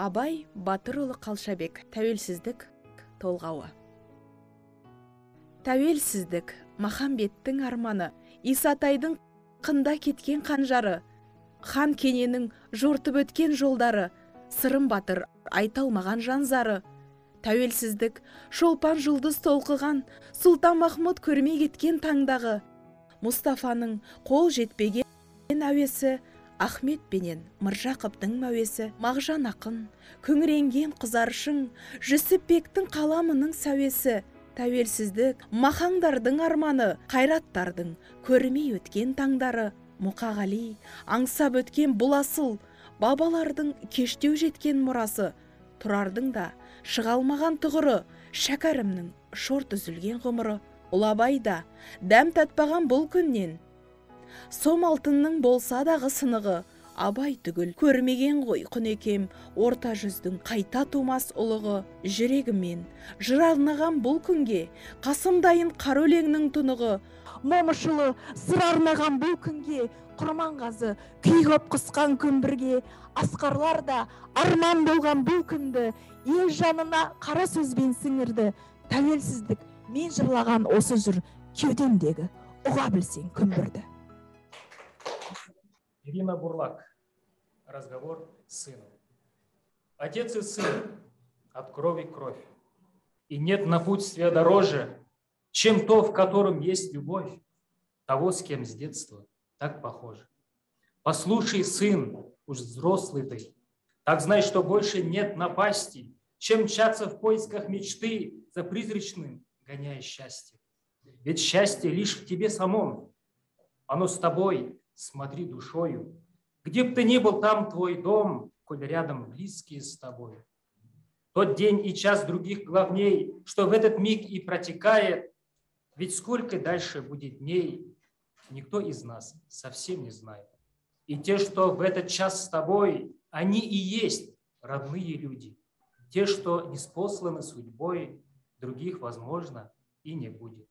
Абай Батырұлы Қалшабек. Тәуелсіздік толғауы. Тәуелсіздік Махамбеттің арманы, Исатайдың қында кеткен қанжары, хан кененің жортып өткен жолдары, Сырым Батыр айталмаған жанзары. Тәуелсіздік шолпан жұлдыз толқыған, Сұлтан Махмұд көрмей кеткен таңдағы, Мұстафаның қол жетпеген әуесі, Ахмет пенен Міржақыптың мәуесі, Мағжан ақын, күңіренген қызаршың, Жүсіпбектің қаламының сәуесі. Тәуелсіздік махаңдардың арманы, қайраттардың көрмей өткен таңдары, Мұқағали аңсап өткен бұл асыл, бабалардың кештеу жеткен мұрасы, Тұрардың да шығалмаған тұғыры, Шәкәрімнің шорт үзілген ғұмыры, Ұлабай да дәм татпаған бұл күннен, сом алтынның болса дағы сынығы, Абай түгіл көрмеген ғой құнекем, орта жүздің қайта тумас ұлығы. Жүрегімен жыр арнаған бұл күнге, Қасымдайын қар өлеңнің тұнығы. Момышылы сыр арнаған бұл күнге, Құрманғазы күй ғып қысқан күмбірге. Асқарлар да арман болған бұл күнді, ел жанына қара сөзбен сіңірді. Тәуелсіздік мен жырлаған осы жыр, кеудемдегі ұға білсең күмбірді. Ирина Бурлак. Разговор с сыном. Отец и сын от крови кровь. И нет напутствия дороже, чем то, в котором есть любовь, того, с кем с детства так похоже. Послушай, сын, уж взрослый ты, так знай, что больше нет напасти, чем мчаться в поисках мечты за призрачным, гоняя счастье. Ведь счастье лишь в тебе самом, оно с тобой. Смотри душою, где б ты ни был, там твой дом, коль рядом близкие с тобой. Тот день и час других главней, что в этот миг и протекает, ведь сколько дальше будет дней, никто из нас совсем не знает. И те, что в этот час с тобой, они и есть родные люди. Те, что ниспосланы судьбой, других, возможно, и не будет.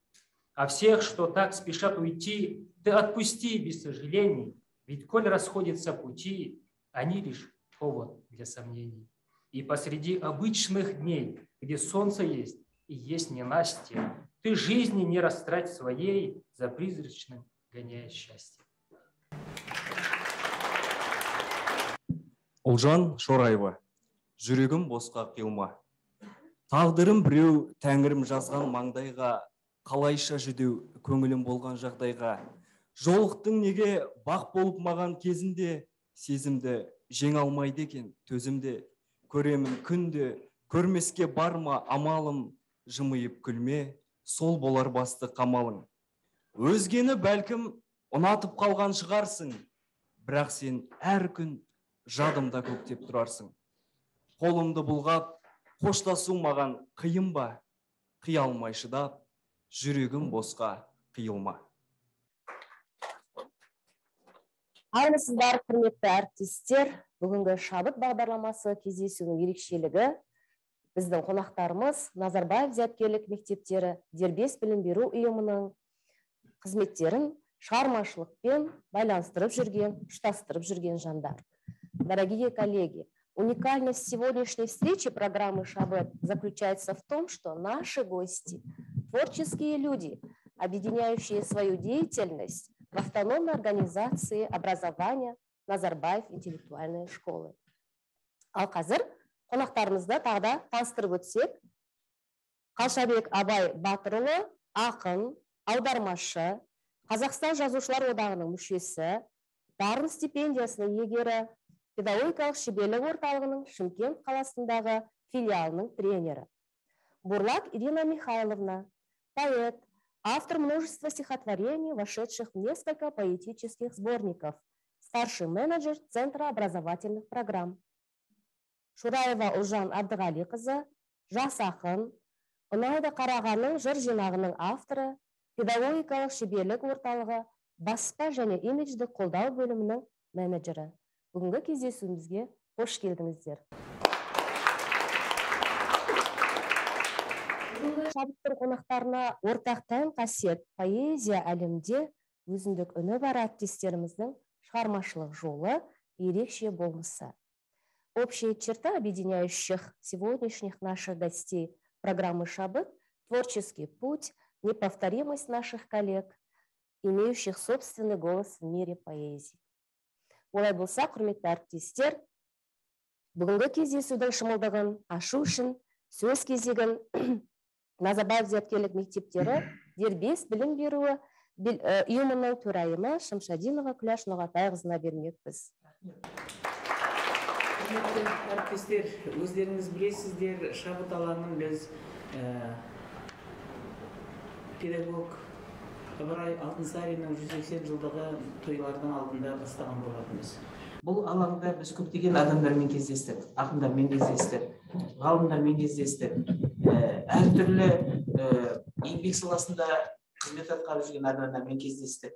А всех, что так спешат уйти, ты отпусти без сожалений, ведь коль расходятся пути, они лишь повод для сомнений. И посреди обычных дней, где солнце есть и есть ненастье, ты жизни не растрать своей за призрачным, гоняя счастье. Ұлжан Шораева. Жүрегім босқа қиылма. Тағдырым біреу, тәңірім жазған маңдайға, қалайша жүдеу көңілім болған жағдайға. Жолықтың неге бақ болып маған кезінде, сезімді жеңе алмайды екен төзімде. Көремін күнде, көрмеске барма амалым, жымиып күлме, сол болар басты қамалың. Өзгені бәлкім ұнатып қалған шығарсың, бірақ сен әр күн жадымда көктеп тұрарсың. Қолымды бұлғап, қоштасу маған қиын ба, қия алмай шыдап, жүрегім босқа қиылма. Армысыздар, құрметті әріптестер. Бүгінгі шабыт бағдарламасы кездесуінің ерекшелігі біздің қонақтарымыз Назарбаев зияткерлік мектептері дербес білім беру ұйымының қызметтерін шығармашылықпен байланыстырып жүрген, ұштастырып жүрген жандар. Дорогие коллеги, уникальность сегодняшней встречи программы «Шабыт» заключается в том, что наши гости – творческие люди, объединяющие свою деятельность в автономной организации образования Назарбаев интеллектуальной школы. Ал қазір қонақтарымызды тағда таныстырып өтсек, Қалшабек Абай Батырұлы ақын, аудармашы, Қазақстан жазушылар одағының мүшесі, дарын стипендиясының иегері, педагогикалық шеберлік орталығының Шымкент қаласындағы филиалының тренері. Бурлак Ирина Михайловна, поэт, автор множества стихотворений, вошедших в несколько поэтических сборников, старший менеджер Центра образовательных программ. Шураева Ұлжан Абдығалиқызы, жас ақын, Ұнайды қарағанның жыр жинағының авторы, педагогикалық шеберлік орталығы, баспа және имиджді қолдау бөлімінің менеджері. Бүгінгі кездесуімізге қош келдіңіздер. Бүгінгі шабыттың қонақтарына ортақ тән қасиет поэзия әлемде өзіндік үні бар әріптестеріміздің шығармашылық жолы ерекше болмысы. Общая черта, объединяющих сегодняшних наших гостей программы «Шабыт» – творческий путь, неповторимость наших коллег, имеющих собственный голос в мире поэзии. Олай болса, құрметті әріптестер, бүгінгі кездесудің шымылдығын ашу үшін сөз кезегін Назарбаев зияткерлік мектептері дербес білім беруі ұйымының төрайымы Шамшадинова Күләш Ноғатайқызына бермекпіз. Құрметті әріптестер, өздеріңіз білесіздер, Шабыт алаңын біз педагог Ыбырай Алтынсариннің 180 жылдығы тойлардың алдында бастаған болатынбыз. Бұл алаңда біз көптеген адамдармен кездестік, ақындармен кездестік, ғалымдармен кездестік, әртүрлі еңбек саласында қызмет атқарып жүрген адамдармен кездестік,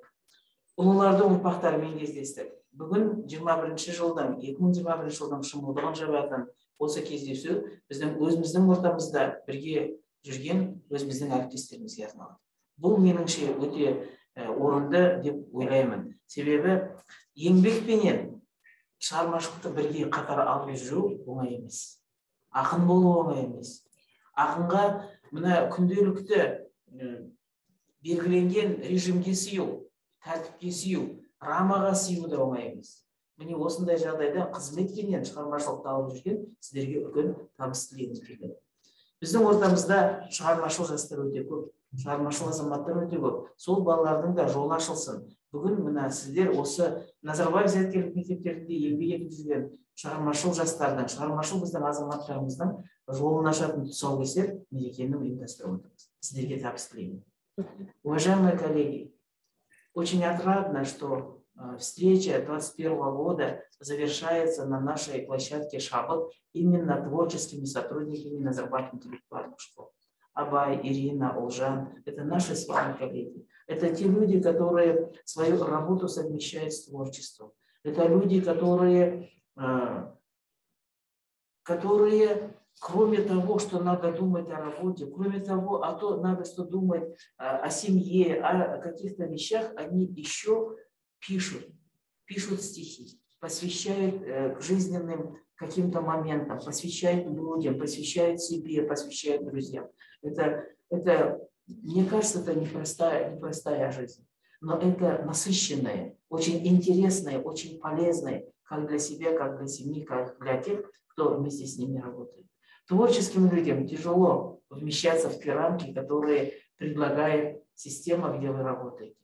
ұлылардың ұрпақтарымен кездестік. Бүгін 2021 жылдың шымылдығын жабатын осы кездесу біздің өзіміздің ортамызда бірге жүрген өзіміздің әріптестерімізге арналады. Бұл меніңше өте орынды деп ойлаймын. Себебі еңбекпенен шығармашылықты бірге қатар алып жүру оңай емес. Ақын болу оңай емес. Ақынға мына күнделікті белгіленген режимге сыю, тәртіпке сыю, рамаға сыю да оңай емес. Міне осындай жағдайда қызметкенен шығармашылықты алып жүрген сіздерге үлкен табыс тілегіміз келеді. Біздің ортамызда шығармашыл жастар өте көп, шығармашыл азаматтар өте көп. Сол балалардың да жолы ашылсын. Бүгін мына сіздер осы Назарбаев зияткерлік мектептерінде еңбек етіп жүрген шығармашыл жастардың, шығармашыл біздің азаматтарымыздың жолын ашатын тұсаукесер мерекені ұйымдастырып отырмыз. Сіздерге табыс тілеймін. Уважаемые коллеги, очень отрадно, что встреча 2021 года завершается на нашей площадке «Шабыт» именно творческими сотрудниками Назарбаев интеллектуальных школ. Абай, Ирина, Олжан – это наши с вами коллеги. Это те люди, которые свою работу совмещают с творчеством. Это люди, которые кроме того, что надо думать о работе, кроме того, надо что думать о семье, о каких-то вещах, они еще пишут стихи, посвящают жизненным каким-то моментам, посвящают людям, посвящают себе, посвящают друзьям. Это, мне кажется, это непростая жизнь, но это насыщенная, очень интересная, очень полезная, как для себя, как для семьи, как для тех, кто вместе с ними работает. Творческим людям тяжело вмещаться в те рамки, которые предлагает система, где вы работаете.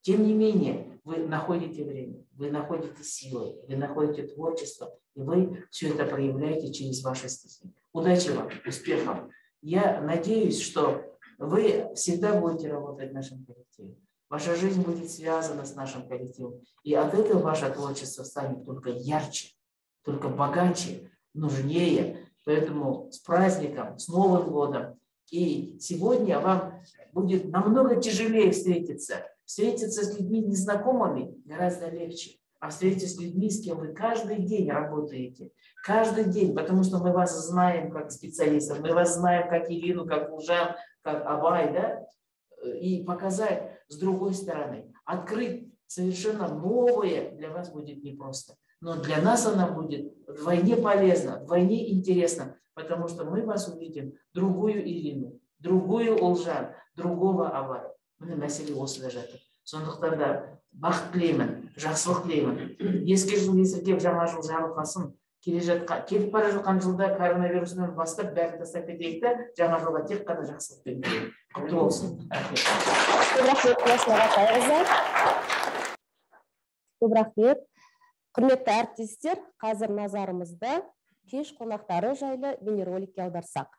Тем не менее, вы находите время, вы находите силы, вы находите творчество, и вы все это проявляете через ваши стихи. Удачи вам, успехов! Я надеюсь, что вы всегда будете работать в нашем коллективе. Ваша жизнь будет связана с нашим коллективом. И от этого ваше творчество станет только ярче, только богаче, нужнее. Поэтому с праздником, с Новым годом. И сегодня вам будет намного тяжелее встретиться с людьми незнакомыми гораздо легче. А встретиться с людьми, с кем вы каждый день работаете. Каждый день, потому что мы вас знаем как специалистов, мы вас знаем как Ирину, как Улжан, как Абай, да? И показать с другой стороны, открыть совершенно новое для вас будет непросто. Но для нас она будет вдвойне полезна, вдвойне интересна, потому что мы вас увидим другую Ирину, другую Олжан, другого Абая. Міне мәселе осыда жатыр. Сондықтан да бақыт тілеймін, жақсылық тілеймін. Ескі жыл есіркеп жаңа жыл жарылқасын. Келіп бара жатқан жылда коронавирусынан бастап бәрін тастап кетейік та, жаңа жылға тек қана жақсылықпен келейік. Құтты болсын. Көп рахмет. Құрметті әріптестер, қазір назарымызды кеш қонақтары жайлы бейнероликке аударсақ.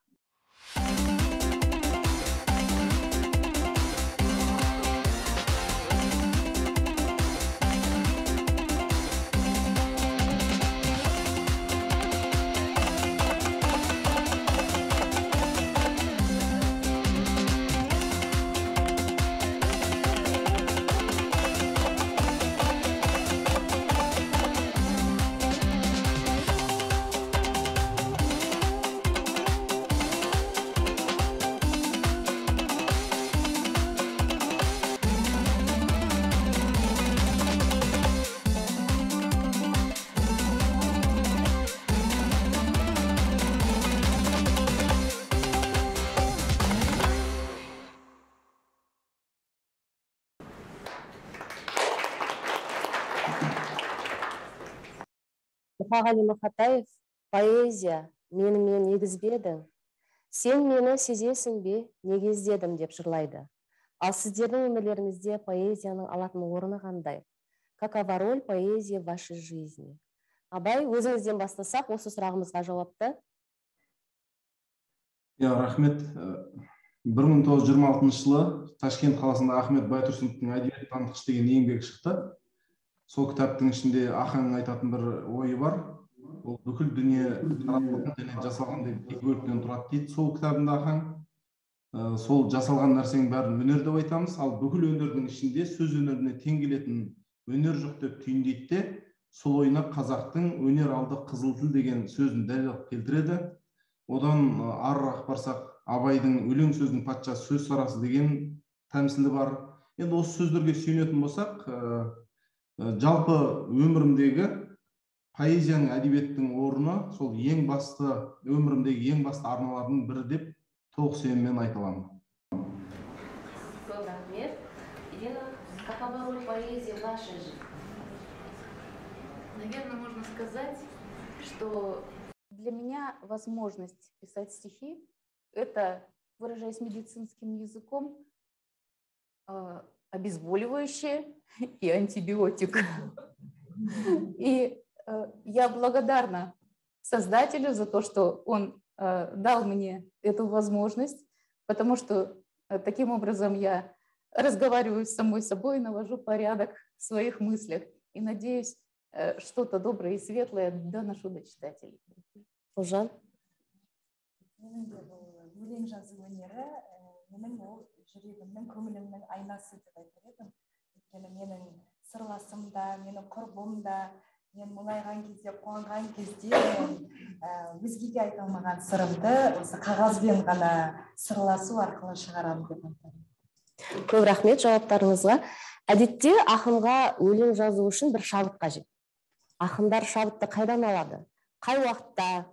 Мұқағали Мақатаев, поэзия, менімен негізбедің. Сен мені сезесің бе, неге іздедім деп жырлайды. Ал сіздердің өмірлеріңізде поэзияның алатын орны қандай? Какова роль поэзии в вашей жизни? Абай, өзіңізден бастасақ, осы сұрағымызға жауапты. Рахмет. 1926 жылы Ташкент қаласында Ахмет Байтұрсыновтың әдебиет танытқыш деген еңбегі шықты. Сол кітаптың ішінде Ахаңның айтатын бір ойы бар. Ол бүкіл дүние жасалған деп екі бөліктен тұрады дейді. Сол кітабында Ахаң сол жасалған нәрсенің бәрін өнер деп айтамыз, ал бүкіл өнердің ішінде сөз өнеріне тең келетін өнер жоқ деп түйіндейді де, сол ойына қазақтың өнер алды қызыл тіл деген сөзін дәлел келтіреді. Одан арырақ барсақ, Абайдың өлең сөздің патшасы сөз сарасы деген тәмсілі бар. Енді осы сөздерге сүйенетін болсақ, жалпы өмірімдегі поэзияның, әдебиеттің орны сол ең басты, өмірімдегі ең басты арналардың бірі деп толық сеніммен айта аламын. Көп рахмет. Ирина, какова роль поэзии в вашей жизни? Наверное, можно сказать, что для меня возможность писать стихи – это, выражаясь медицинским языком, обезболивающее и антибиотик. И я благодарна Создателю за то, что он дал мне эту возможность, потому что таким образом я разговариваю с самой собой, навожу порядок в своих мыслях и надеюсь, что-то доброе и светлое доношу до читателей. Ұлжан? Өлең жазу өнері менің ол жүрегімнің, көңілімнің айнасы деп айтар едім. Өйткені менің сырласымда, менің құрбымда, мен мұңайған кезде, қуанған кезде өзгеге айта алмаған сырымды осы қағазбен ғана сырласу арқылы шығарамын деп айтамын. Көп рахмет жауаптарыңызға. Әдетте ақынға өлең жазу үшін бір шабыт қажет. Ақындар шабытты қайдан алады? Қай уақытта,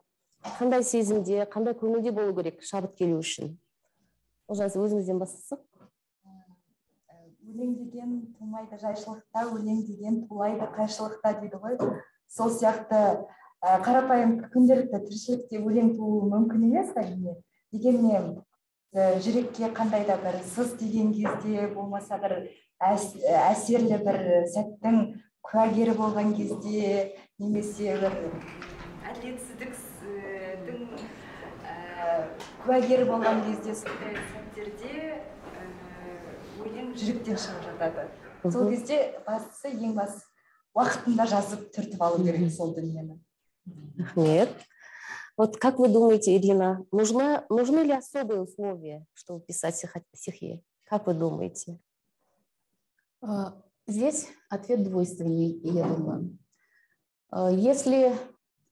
қандай сезімде, қандай көңілде болу керек шабыт келу үшін? Ұлжан, өзіңізден бастасақ. Өлең деген тумайды жайшылықта, өлең деген тулайды қайшылықта дейді ғой. Сол сияқты қарапайым күнделікті тіршілікте өлең тууы мүмкін емес әрине. Дегенмен жүрекке қандай да бір сыз тиген кезде, болмаса бір әсерлі бір сәттің куәгері болған кезде, немесе бір әділетсіздіктің куәгері болған кезде, сондай сәттерде өлең жүректен шығып жатады. Сол кезде бастысы ең бас уақытында жазып түртіп алу керек сол дүниені. Рахмет. Вот как вы думаете, Ирина, нужны ли особые условия, чтобы писать стихи? Как вы думаете? Здесь ответ двойственный, я думаю. Если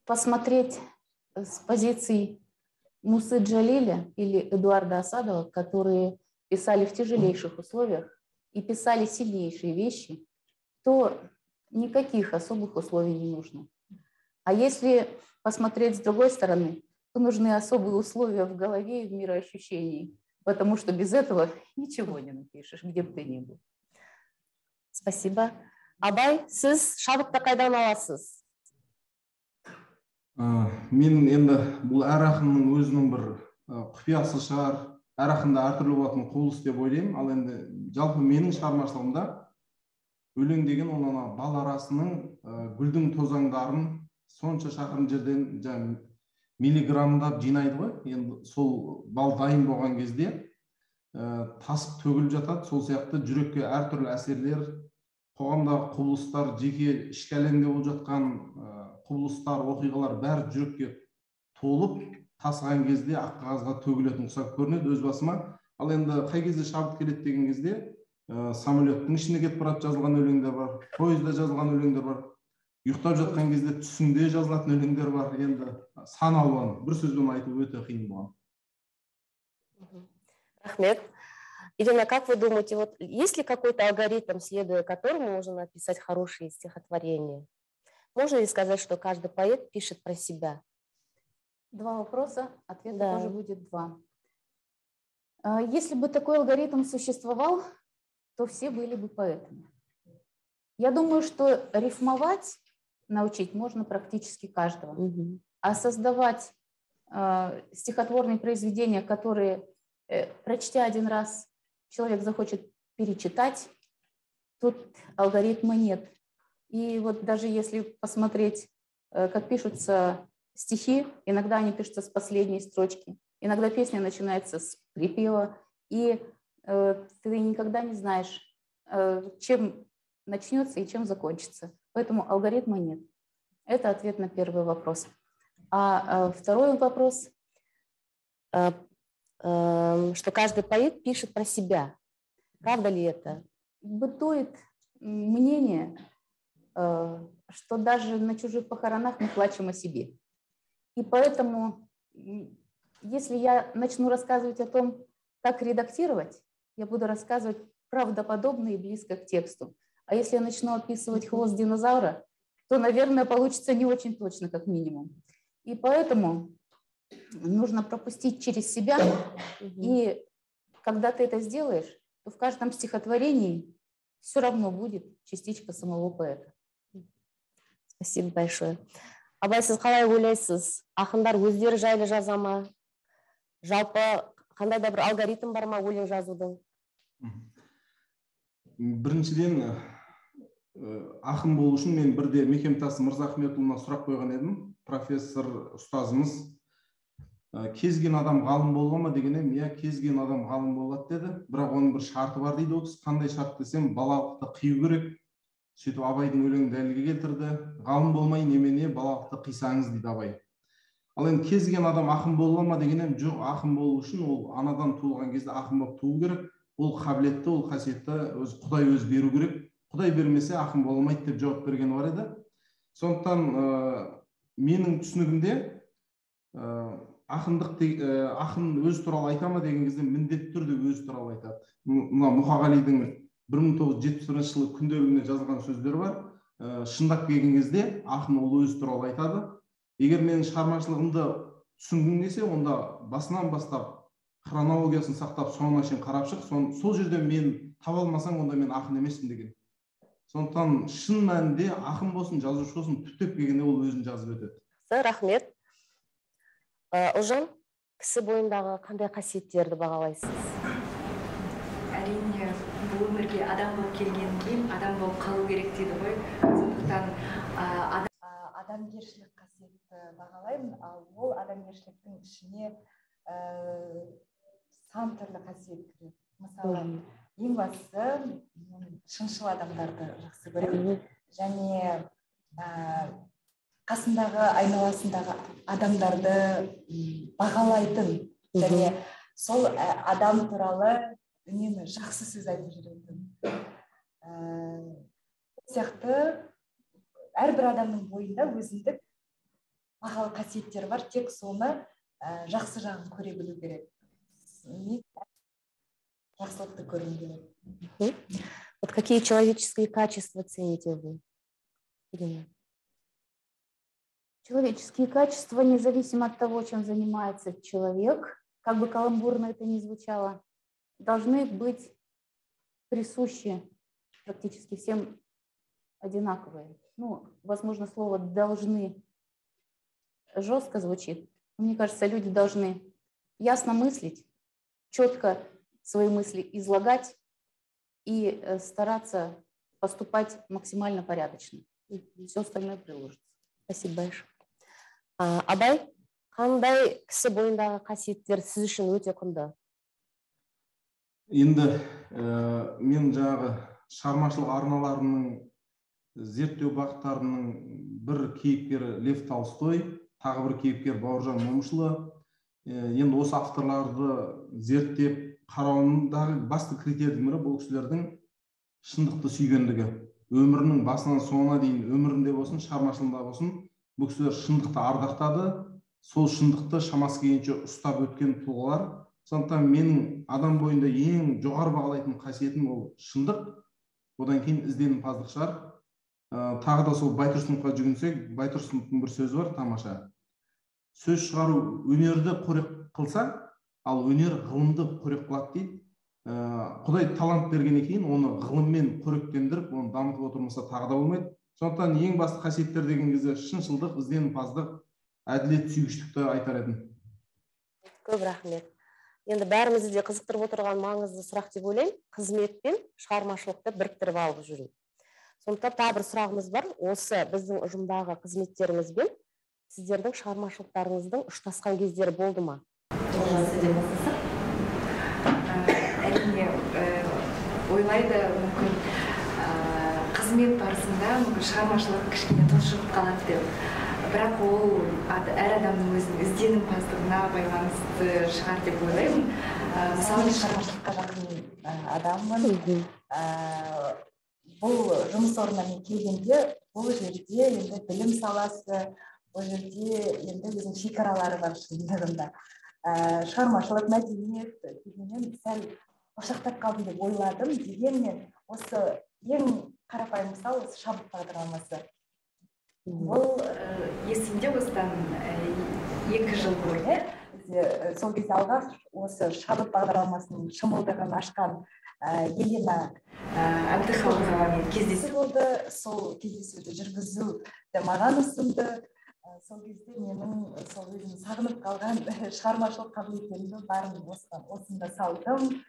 посмотреть с позиций Мусы Джалиля или Эдуарда Асадова, которые писали в тяжелейших условиях и писали сильнейшие вещи, то никаких особых условий не нужно. А если посмотреть с другой стороны, то нужны особые условия в голове и в мироощущении, потому что без этого ничего не напишешь, где бы ты ни был. Спасибо. Абай, сіз шабытты қайдан аласыз? Мен енді бұл әр ақынның өзінің бір құпиясы шығар, әр ақында әртүрлі болатын құбылыс деп ойлаймын. Ал енді жалпы менің шығармашылығымда өлең деген ол бал арасының гүлдің тозаңдарын сонша шақырым жерден миллиграммдап жинайды ғой. Енді сол бал дайын болған кезде тасып төгіліп жатады. Сол сияқты жүрекке әртүрлі әсерлер, қоғамдағы құбылыстар, жеке ішкі әлемде болып жатқан құбылыстар, оқиғалар бәрі жүрекке толып тасыған кезде ақ қағазға төгілетін ұқсап көрінеді өз басыма. Ал енді қай кезде шабыт келеді деген кезде самолеттің ішінде кетіп барады жазылған өлеңдер бар, пойызда жазылған өлеңдер бар, ұйықтап жатқан кезде түсіңде жазылатын өлеңдер бар. Енді сан алуан, бір сөзбен айту өте қиын болған. Рахмет. Ирина, как вы думаете, вот есть ли какой-то алгоритм, следуя которому можно написать хорошие стихотворения? Можно ли сказать, что каждый поэт пишет про себя? Два вопроса, ответа Да. тоже будет два. Если бы такой алгоритм существовал, то все были бы поэтами. Я думаю, что рифмовать научить можно практически каждого. А создавать стихотворные произведения, которые, прочтя один раз, человек захочет перечитать, тут алгоритма нет. И вот даже если посмотреть, как пишутся стихи, иногда они пишутся с последней строчки, иногда песня начинается с припева, и ты никогда не знаешь, чем начнется и чем закончится. Поэтому алгоритма нет. Это ответ на первый вопрос. А второй вопрос, что каждый поэт пишет про себя. Правда ли это? Бытует мнение, что даже на чужих похоронах мы плачем о себе. И поэтому, если я начну рассказывать о том, как редактировать, я буду рассказывать правдоподобно и близко к тексту. А если я начну описывать хвост динозавра, то, наверное, получится не очень точно, как минимум. И поэтому нужно пропустить через себя, и когда ты это сделаешь, то в каждом стихотворении все равно будет частичка самого поэта. Спасибо большое. Абай, сіз қалай ойлайсыз? Ақындар өздері жайлы жаза ма? Жалпы қандай да бір алгоритм бар ма өлең жазудың? Біріншіден, ақын болу үшін мен бірде Мекемтас Мырзахметұлына сұрақ қойған едім. Профессор ұстазымыз, кез келген адам ғалым бола ма дегенде, иә, кез келген адам ғалым болады деді. Бірақ оның бір шарты бар дейді. Ол қандай шарт десем, балалықты қию керек. Сөйтіп Абайдың өлеңін дәлелге келтірді. Ғалым болмай немене балалықты қисаңыз дейді Абай. Ал енді кез келген адам ақын бола ма дегенде, жоқ, ақын болу үшін ол анадан туылған кезде ақын болып туу керек. Ол қабілетті, ол қасиетті Құдай өзі беру керек. Құдай бермесе ақын болмайды деп жауап берген бар еді. Сондықтан менің түсінігімде ақын өз туралы айта ма деген кезде міндетті түрде өз туралы айтады. Мына Мұқағалидың 1971 жылы күнделігіне жазылған сөздері бар. Шындап келген кезде ақын ол өз туралы айтады. Егер менің шығармашылығымды түсінгің келсе, онда басынан бастап хронологиясын сақтап, соңына шейін қарап шық. Сол жерде мен таба алмасаң, онда мен ақын емеспін деген. Сондықтан шын мәнінде ақын болсын, жазушы болсын, түптеп келгенде ол өзін жазып өтеді. Рахмет. Ұлжан, кісі бойындағы қандай қасиеттерді бағалайсыз? Әрине, бұл өмірге адам болып келгеннен кейін адам болып қалу керек дейді ғой. Сондықтан адамгершілік қасиетті бағалаймын, ал ол адамгершіліктің ішіне сан түрлі қасиет кіреді. Мысалы, ең бастысы, шыншыл адамдарды жақсы көремін, және қасындағы, айналасындағы адамдарды бағалайтын, және сол адам туралы үнемі жақсы сөз айтып жүретін. Сияқты әрбір адамның бойында өзіндік бағалы қасиеттер бар, тек соны жақсы жағын көре білу керек. Жақсылықты көргім келеді. Вот какие человеческие качества цените вы? Ирина? Человеческие качества, независимо от того, чем занимается человек, как бы каламбурно это ни звучало, должны быть присущи практически всем одинаковые. Ну, возможно, слово «должны» жестко звучит. Мне кажется, люди должны ясно мыслить, четко свои мысли излагать и стараться поступать максимально порядочно. И все остальное приложится. Спасибо большое. Абай, қандай кісі бойындағы қасиеттер сіз үшін өте құнды? Енді мен жаңағы шығармашылық арналарының зерттеу бағыттарының бір кейіпкері Лев Толстой, тағы бір кейіпкер Бауыржан Момышұлы. Енді осы авторларды зерттеп қарауымдағы басты критерийдің бірі бұл кісілердің шындықты сүйгендігі. Өмірінің басынан соңына дейін, өмірінде болсын, шығармашылығында болсын, бұл кісілер шындықты ардақтады, сол шындықты шамасы келгенше ұстап өткен тұлғалар. Сондықтан менің адам бойында ең жоғары бағалайтын қасиетім ол шындық, одан кейін ізденімпаздық шығар. Тағы да сол Байтұрсыновқа жүгінсек, Байтұрсыновтың бір сөзі бар, тамаша. Сөз шығару өнерді қорек қылса, ал өнер ғылымды қорек қылады дейді. Құдай талант бергеннен кейін оны ғылыммен қоректендіріп, оны дамытып отырмаса тағы да болмайды. Сондықтан ең басты қасиеттер деген кезде шыншылдық, ізденімпаздық, әділет сүйгіштікті айтар едім. Көп рахмет. Енді бәрімізді де қызықтырып отырған маңызды сұрақ деп ойлаймын. Қызмет пен шығармашылықты біріктіріп алып жүру. Сондықтан тағы бір сұрағымыз бар. Осы біздің ұжымдағы қызметтеріңіз бен сіздердің шығармашылықтарыңыздың ұштасқан кездері болды ма? Әрине ойлайды мүмкін қызмет барысында мүмкін шығармашылық кішкене тұншығып қалады деп. Бірақ ол әр адамның өзінің ізденімпаздығына байланысты шығар деп ойлаймын. Мысалы мен шығармашылыққа жақын адаммын. Бұл жұмыс орнына мен келгенде бұл жерде енді білім саласы, бұл жерде енді өзінің шекаралары бар шындығында. Шығармашылық, мәдениет дегенмен сәл қошақтап қалдым деп ойладым. Дегенмен осы ең қарапайым мысал осы шабыт бағдарламасы. Бұл есімде осыдан 2 жыл бұрын сол кезде алғаш осы шабыт бағдарламасының шымылдығын ашқан Елена Әбдіхалықовамен кездесу болды. Сол кездесуді жүргізуді маған ұсынды. Сол кезде менің сол өзім сағынып қалған шығармашылық қабілеттерімді барын осында салдым.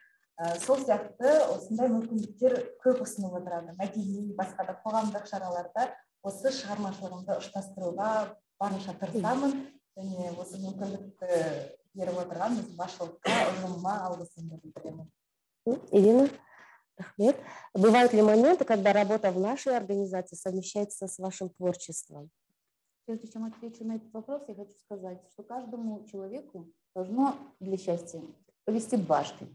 Сол сияқты осындай мүмкіндіктер көп ұсынып отырады. Мәдени, басқа да қоғамдық шараларда осы шығармашылығымды ұштастыруға барынша тырысамын. Және осы мүмкіндікті беріп отырған біздің басшылыққа, ұжымыма алғысымды білдіремін. Ирина, рахмет. Бывают ли моменты, когда работа в нашей организации совмещается с вашим творчеством? Прежде чем отвечу на этот вопрос, я хочу сказать, что каждому человеку должно для счастья повести дважды.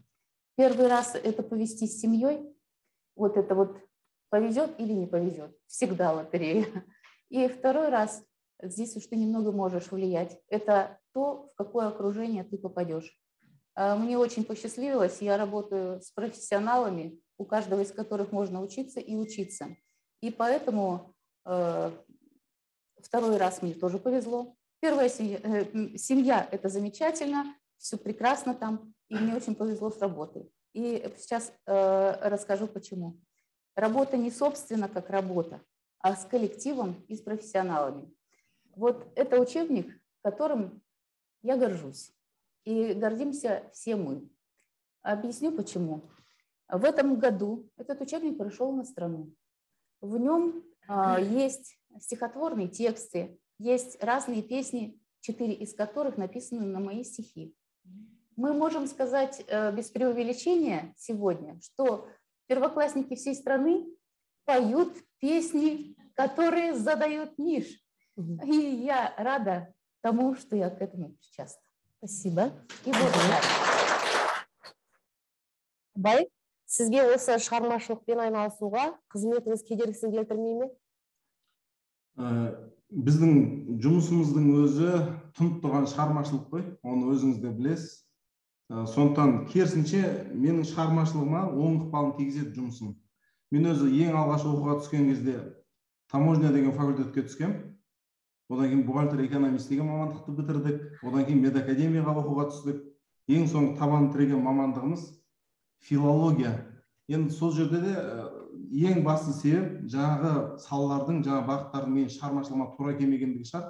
Первый раз это повести с семьей, вот это вот повезет или не повезет, всегда лотерея. И второй раз, здесь уж ты немного можешь влиять, это то, в какое окружение ты попадешь. Мне очень посчастливилось, я работаю с профессионалами, у каждого из которых можно учиться и учиться. И поэтому второй раз мне тоже повезло. Первая семья – это замечательно, все прекрасно там, и мне очень повезло с работой. И сейчас расскажу почему. Работа не собственно как работа, а с коллективом и с профессионалами. Вот это учебник, которым я горжусь. И гордимся все мы. Объясню почему. В этом году этот учебник пришел на страну. В нем есть стихотворные тексты, есть разные песни, 4 из которых написаны на мои стихи. Мы можем сказать без преувеличения сегодня, что первоклассники всей страны поют песни, которые задают ниш. И я рада тому, что я к этому причастна. Спасибо. И благодарна. Бай, сізге осы шығармашылықпен айналысуға қызметіңіз кедергісін келтірмей ме? Біздің жұмысымыздың өзі тұнып тұрған шығармашылық қой, оны өзіңіз де білесіз. Сондықтан керісінше менің шығармашылығыма оң ықпалын тигізеді жұмысым. Мен өзі ең алғаш оқуға түскен кезде таможня деген факультетке түскем. Одан кейін бухгалтер экономист деген мамандықты бітірдік. Одан кейін медакадемияға оқуға түстік. Ең соңғы табан тіреген мамандығымыз филология. Енді сол жерде де ең басты себеп жаңағы салалардың, жаңағы бағыттардың менің шығармашылығыма тура келмегендігі шығар.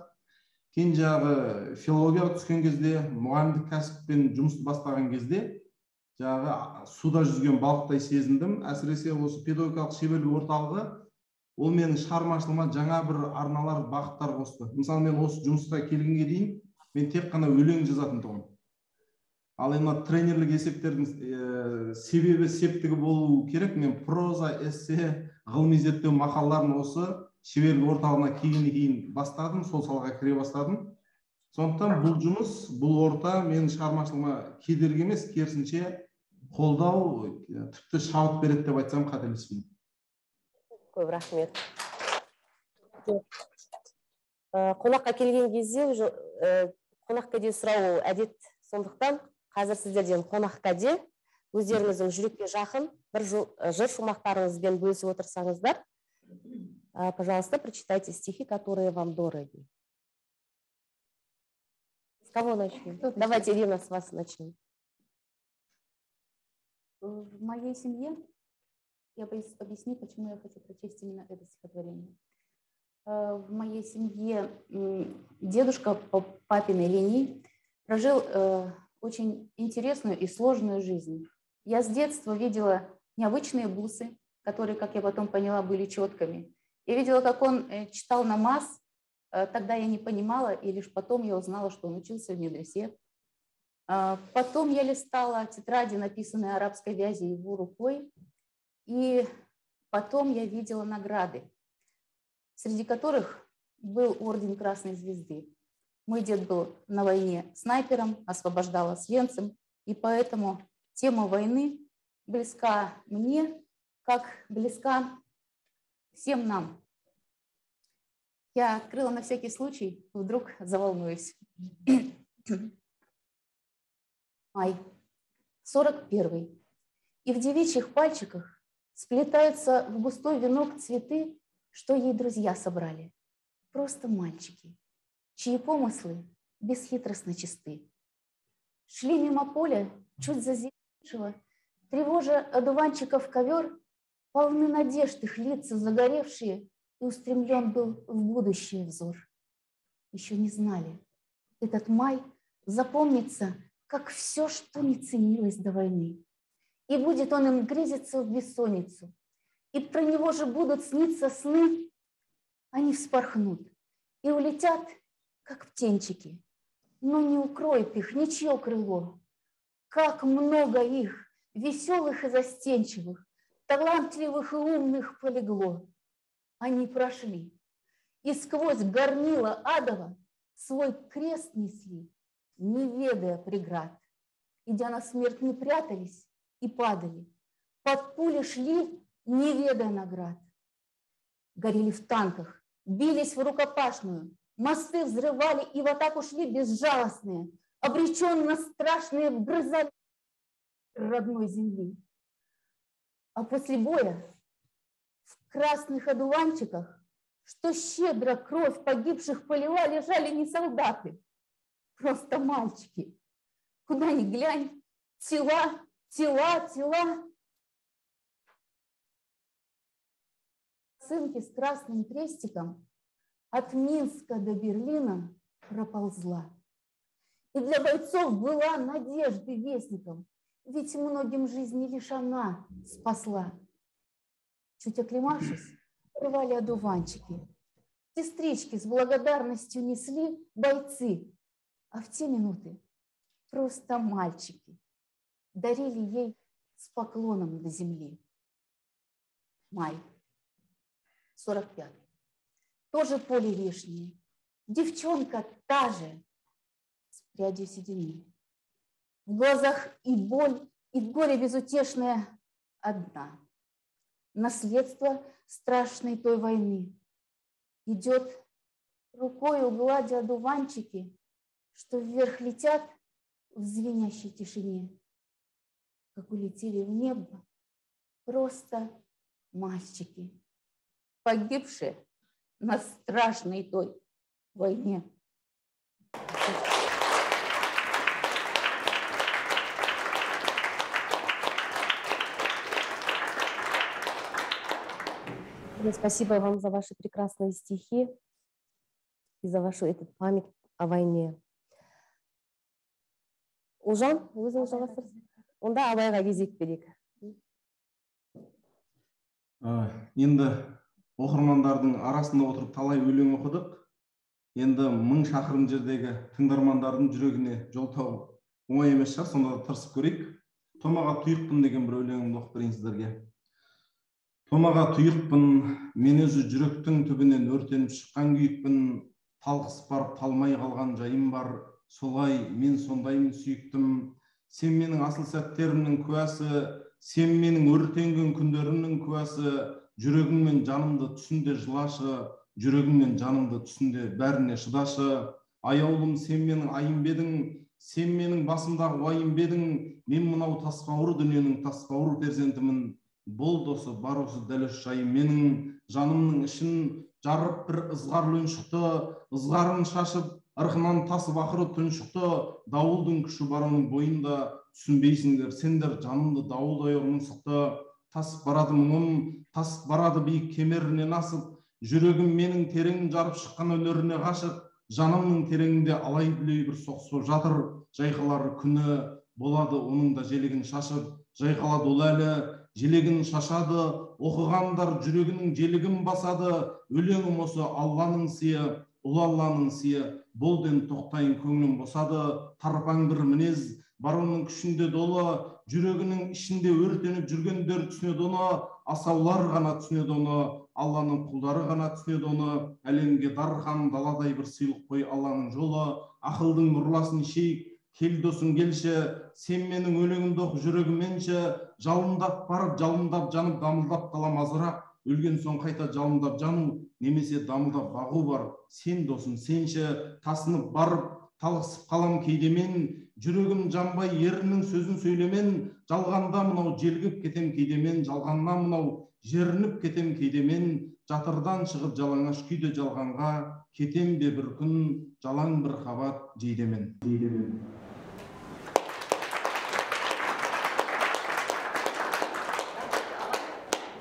Кейін жаңағы филологияға түскен кезде, мұғалімдік кәсіппен жұмысты бастаған кезде жаңағы суда жүзген балықтай сезіндім. Әсіресе осы педагогикалық шеберлік орталығы ол менің шығармашылығыма жаңа бір арналар, бағыттар қосты. Мысалы, мен осы жұмысқа келгенге дейін мен тек қана өлең жазатын тұғым. Ал енді тренерлік есептердің себебі, септігі болу керек. Мен проза, эссе, ғылыми зерттеу мақалаларын осы шеберлік орталығына келгеннен кейін бастадым, сол салаға кіре бастадым. Сондықтан бұл жұмыс, бұл орта менің шығармашылығыма кедергі емес, керісінше қолдау, тіпті шабыт береді деп айтсам қателеспеймін. Көп рахмет. Қонаққа келген кезде қонақ кәде сұрау әдет, сондықтан қазір сіздерден қонақ кәде өздеріңіздің жүрекке жақын бір жыр шумақтарыңызбен бөлісіп отырсаңыздар. Пожалуйста, прочитайте стихи, которые вам дороги. С кого начнем? Давайте, Ирина, с вас начнем. В моей семье я объясню, почему я хочу прочесть именно это стихотворение. в моей семье дедушка по папиной линии прожил очень интересную и сложную жизнь. Я с детства видела необычные бусы, которые, как я потом поняла, были четками. Я видела, как он читал намаз. Тогда я не понимала, и лишь потом я узнала, что он учился в медресе. Потом я листала тетради, написанные арабской вязью его рукой, и потом я видела награды, среди которых был орден Красной Звезды. Мой дед был на войне снайпером, освобождал Освенцим, и поэтому тема войны близка мне, как близка всем нам. Я открыла на всякий случай, вдруг заволнуюсь. Май, 41-й. И в девичьих пальчиках сплетаются в густой венок цветы, что ей друзья собрали. Просто мальчики, чьи помыслы бесхитростно чисты. Шли мимо поля, чуть зазевшего, тревожа одуванчиков ковер, полны надежд их лица загоревшие, и устремлен был в будущее взор. Еще не знали, этот май запомнится, как все, что не ценилось до войны. И будет он им грезиться в бессонницу, и про него же будут сниться сны. Они вспорхнут и улетят, как птенчики, но не укроет их ничье крыло. Как много их, веселых и застенчивых, талантливых и умных полегло. Они прошли, и сквозь горнило адово свой крест несли, не ведая преград. Идя на смерть, не прятались и падали, под пули шли, не ведая наград. Горели в танках, бились в рукопашную, мосты взрывали и в атаку шли безжалостные, обреченно страшные вгрызали родной земли. А после боя в красных одуванчиках, что щедро кровь погибших полила, лежали не солдаты, просто мальчики. Куда ни глянь, тела, тела, тела. Цинки с красным крестиком от Минска до Берлина проползла. И для бойцов была надежды вестником, ведь многим жизни лишь она спасла. Чуть оклемавшись, рвали одуванчики. Сестрички с благодарностью несли бойцы, а в те минуты просто мальчики дарили ей с поклоном до земли. Май, 45. Тоже поле вишни. Девчонка та же, с прядью седины. В глазах и боль, и горе безутешное одна. Наследство страшной той войны. Идет рукою гладя одуванчики, что вверх летят в звенящей тишине, как улетели в небо просто мальчики, погибшие на страшной той войне. Спасибо вам за ваши прекрасные стихи и за вашу эту память о войне. Ұлжан, өзіңіз жалғастырыңыз. Онда абайға кезек берейік. Енді оқырмандардың арасында отырып талай өлең оқыдық. Енді 1000 шақырым жердегі тыңдармандардың жүрегіне жол тауып оңай емес шығар, сонда да тырысып көрейік. Томаға тұйықпын деген бір өлеңімді оқып берейін сіздерге. Томаға тұйықпын, мен өзі жүректің түбінен өртеніп шыққан күйікпін, талқысып барып талмай қалған жайым бар, солай мен сондаймын сүйіктім. Сен менің асыл сәттерімнің куәсі, сен менің өртенген күндерімнің куәсі, жүрегіммен жанымды түсінде жылашы, жүрегіммен жанымды түсінде бәріне шыдашы. Аяулым, сен менің айым бедің, сен менің басымдағы уайым бедің, мен мынау тасбауыр дүниенің тасбауыр перзентімін. Бол досы, бар осы дәл осы жайым менің, жанымның ішін жарып бір ызғарлы үн шықты, ызғарын шашып, ырқынан тасып ақыры түн шықты. Дауылдың күші бар оның бойында, түсінбейсіңдер, сендер жанымды дауылдай ұрмын сықты. Тасып барады мұңым, тасып барады биік кемерінен асып, жүрегім менің терең жарып шыққан өнеріне ғашық, жанымның тереңінде алай дүлей бір соғыс жатыр. Жайқалар күні болады оның да желегін шашып, жайқалады ол әлі желегін шашады, оқығандар жүрегінің желегін басады. Өлеңім осы Алланың сыйы, ұлы Алланың сыйы, болден тоқтайын көңілім босады. Тарпаң бір мінез бар оның күшінде долы, жүрегінің ішінде өртеніп жүргендер түсінеді оны, асаулар ғана түсінеді оны, Алланың құлдары ғана түсінеді оны. Әлемге дархан даладай бір сыйлық қой Алланың жолы, ақылдың нұрласын шейік, кел досым келші, сен менің өлеңімді оқы жүрегіменші. Жалындап барып, жалындап жанып, дамылдап қалам азырақ, өлген соң қайта жалындап жану, немесе дамылдап бағу бар. Сен досым сенші, тасынып барып, талықсып қалам кейдемен, жүрегім жанбай ерінің сөзін сөйлемен, жалғанда мынау желгіп кетем кейдемен, жалғанна мынау жерініп кетем кейдемен, жатырдан шығып жалаңаш күйде жалғанға, кетем де бір күн жалаң бір қабат жейдемен.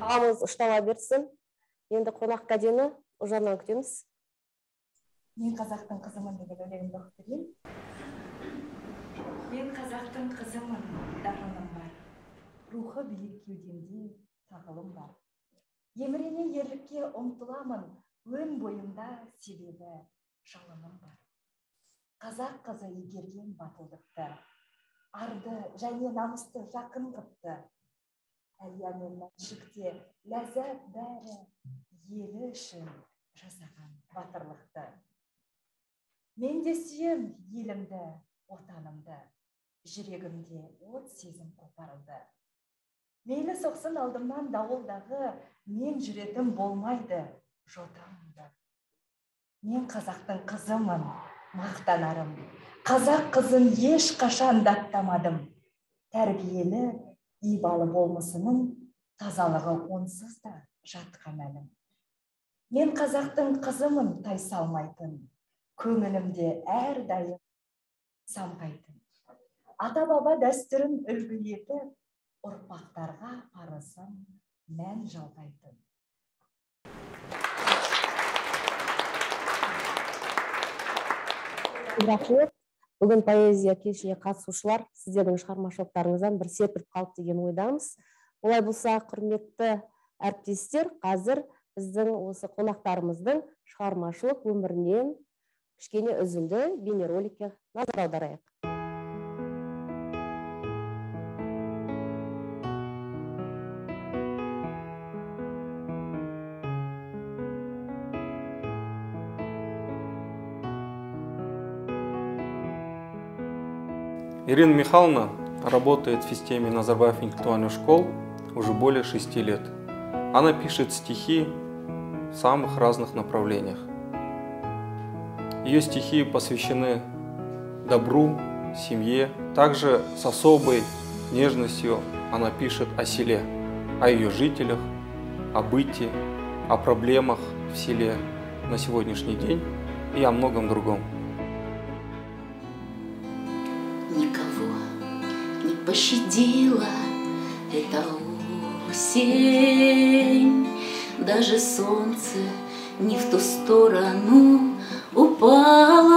Ағамыз ұштала берсін. Енді қонақ кәдені ұжарынан күтеміз. Мен қазақтың қызымын деген өлеңімді оқып берейін. Мен қазақтың қызымын, дарыным бар. Рухы биік кеудемде тағылым бар. Емірене ерлікке ұмтыламын, өн бойымда себебі жалыным бар. Қазақ қызы игерген батылдықты, арды және намысты жақын қыпты. Әлия мен мәншікте ләззат бәрі елі үшін жасаған батырлықты. Мен де сүйем елімді, отанымды, жүрегімде от сезім қопарылды. Мейлі соқсын алдымнан дауылдағы, мен жүретім болмайды жотамды. Мен қазақтың қызымын, мақтанарым, қазақ қызын еш қашан даттамадым. Тәрбиелі, ибалы болмысының тазалығы онсыз да жатқан әлім. Мен қазақтың қызымын тайсалмайтын, көңілімде әрдайым самғайтын. Ата-баба дәстүрін үлгі етіп, ұрпақтарға парызын мән жалғайтын. Рахмет. Бүгін поэзия кешіне қатысушылар, сіздердің шығармашылықтарыңыздан бір серпіліп қалды деген ойдамыз. Олай болса, құрметті әріптестер, қазір біздің осы қонақтарымыздың шығармашылық өмірінен кішкене үзінді бейнероликке назар аударайық. Ирина Михайловна работает в системе Назарбаев интеллектуальных школ уже более 6 лет. Она пишет стихи в самых разных направлениях. Ее стихи посвящены добру, семье. Также с особой нежностью она пишет о селе, о ее жителях, о быте, о проблемах в селе на сегодняшний день и о многом другом. Никого не пощадила эта осень, даже солнце не в ту сторону упало.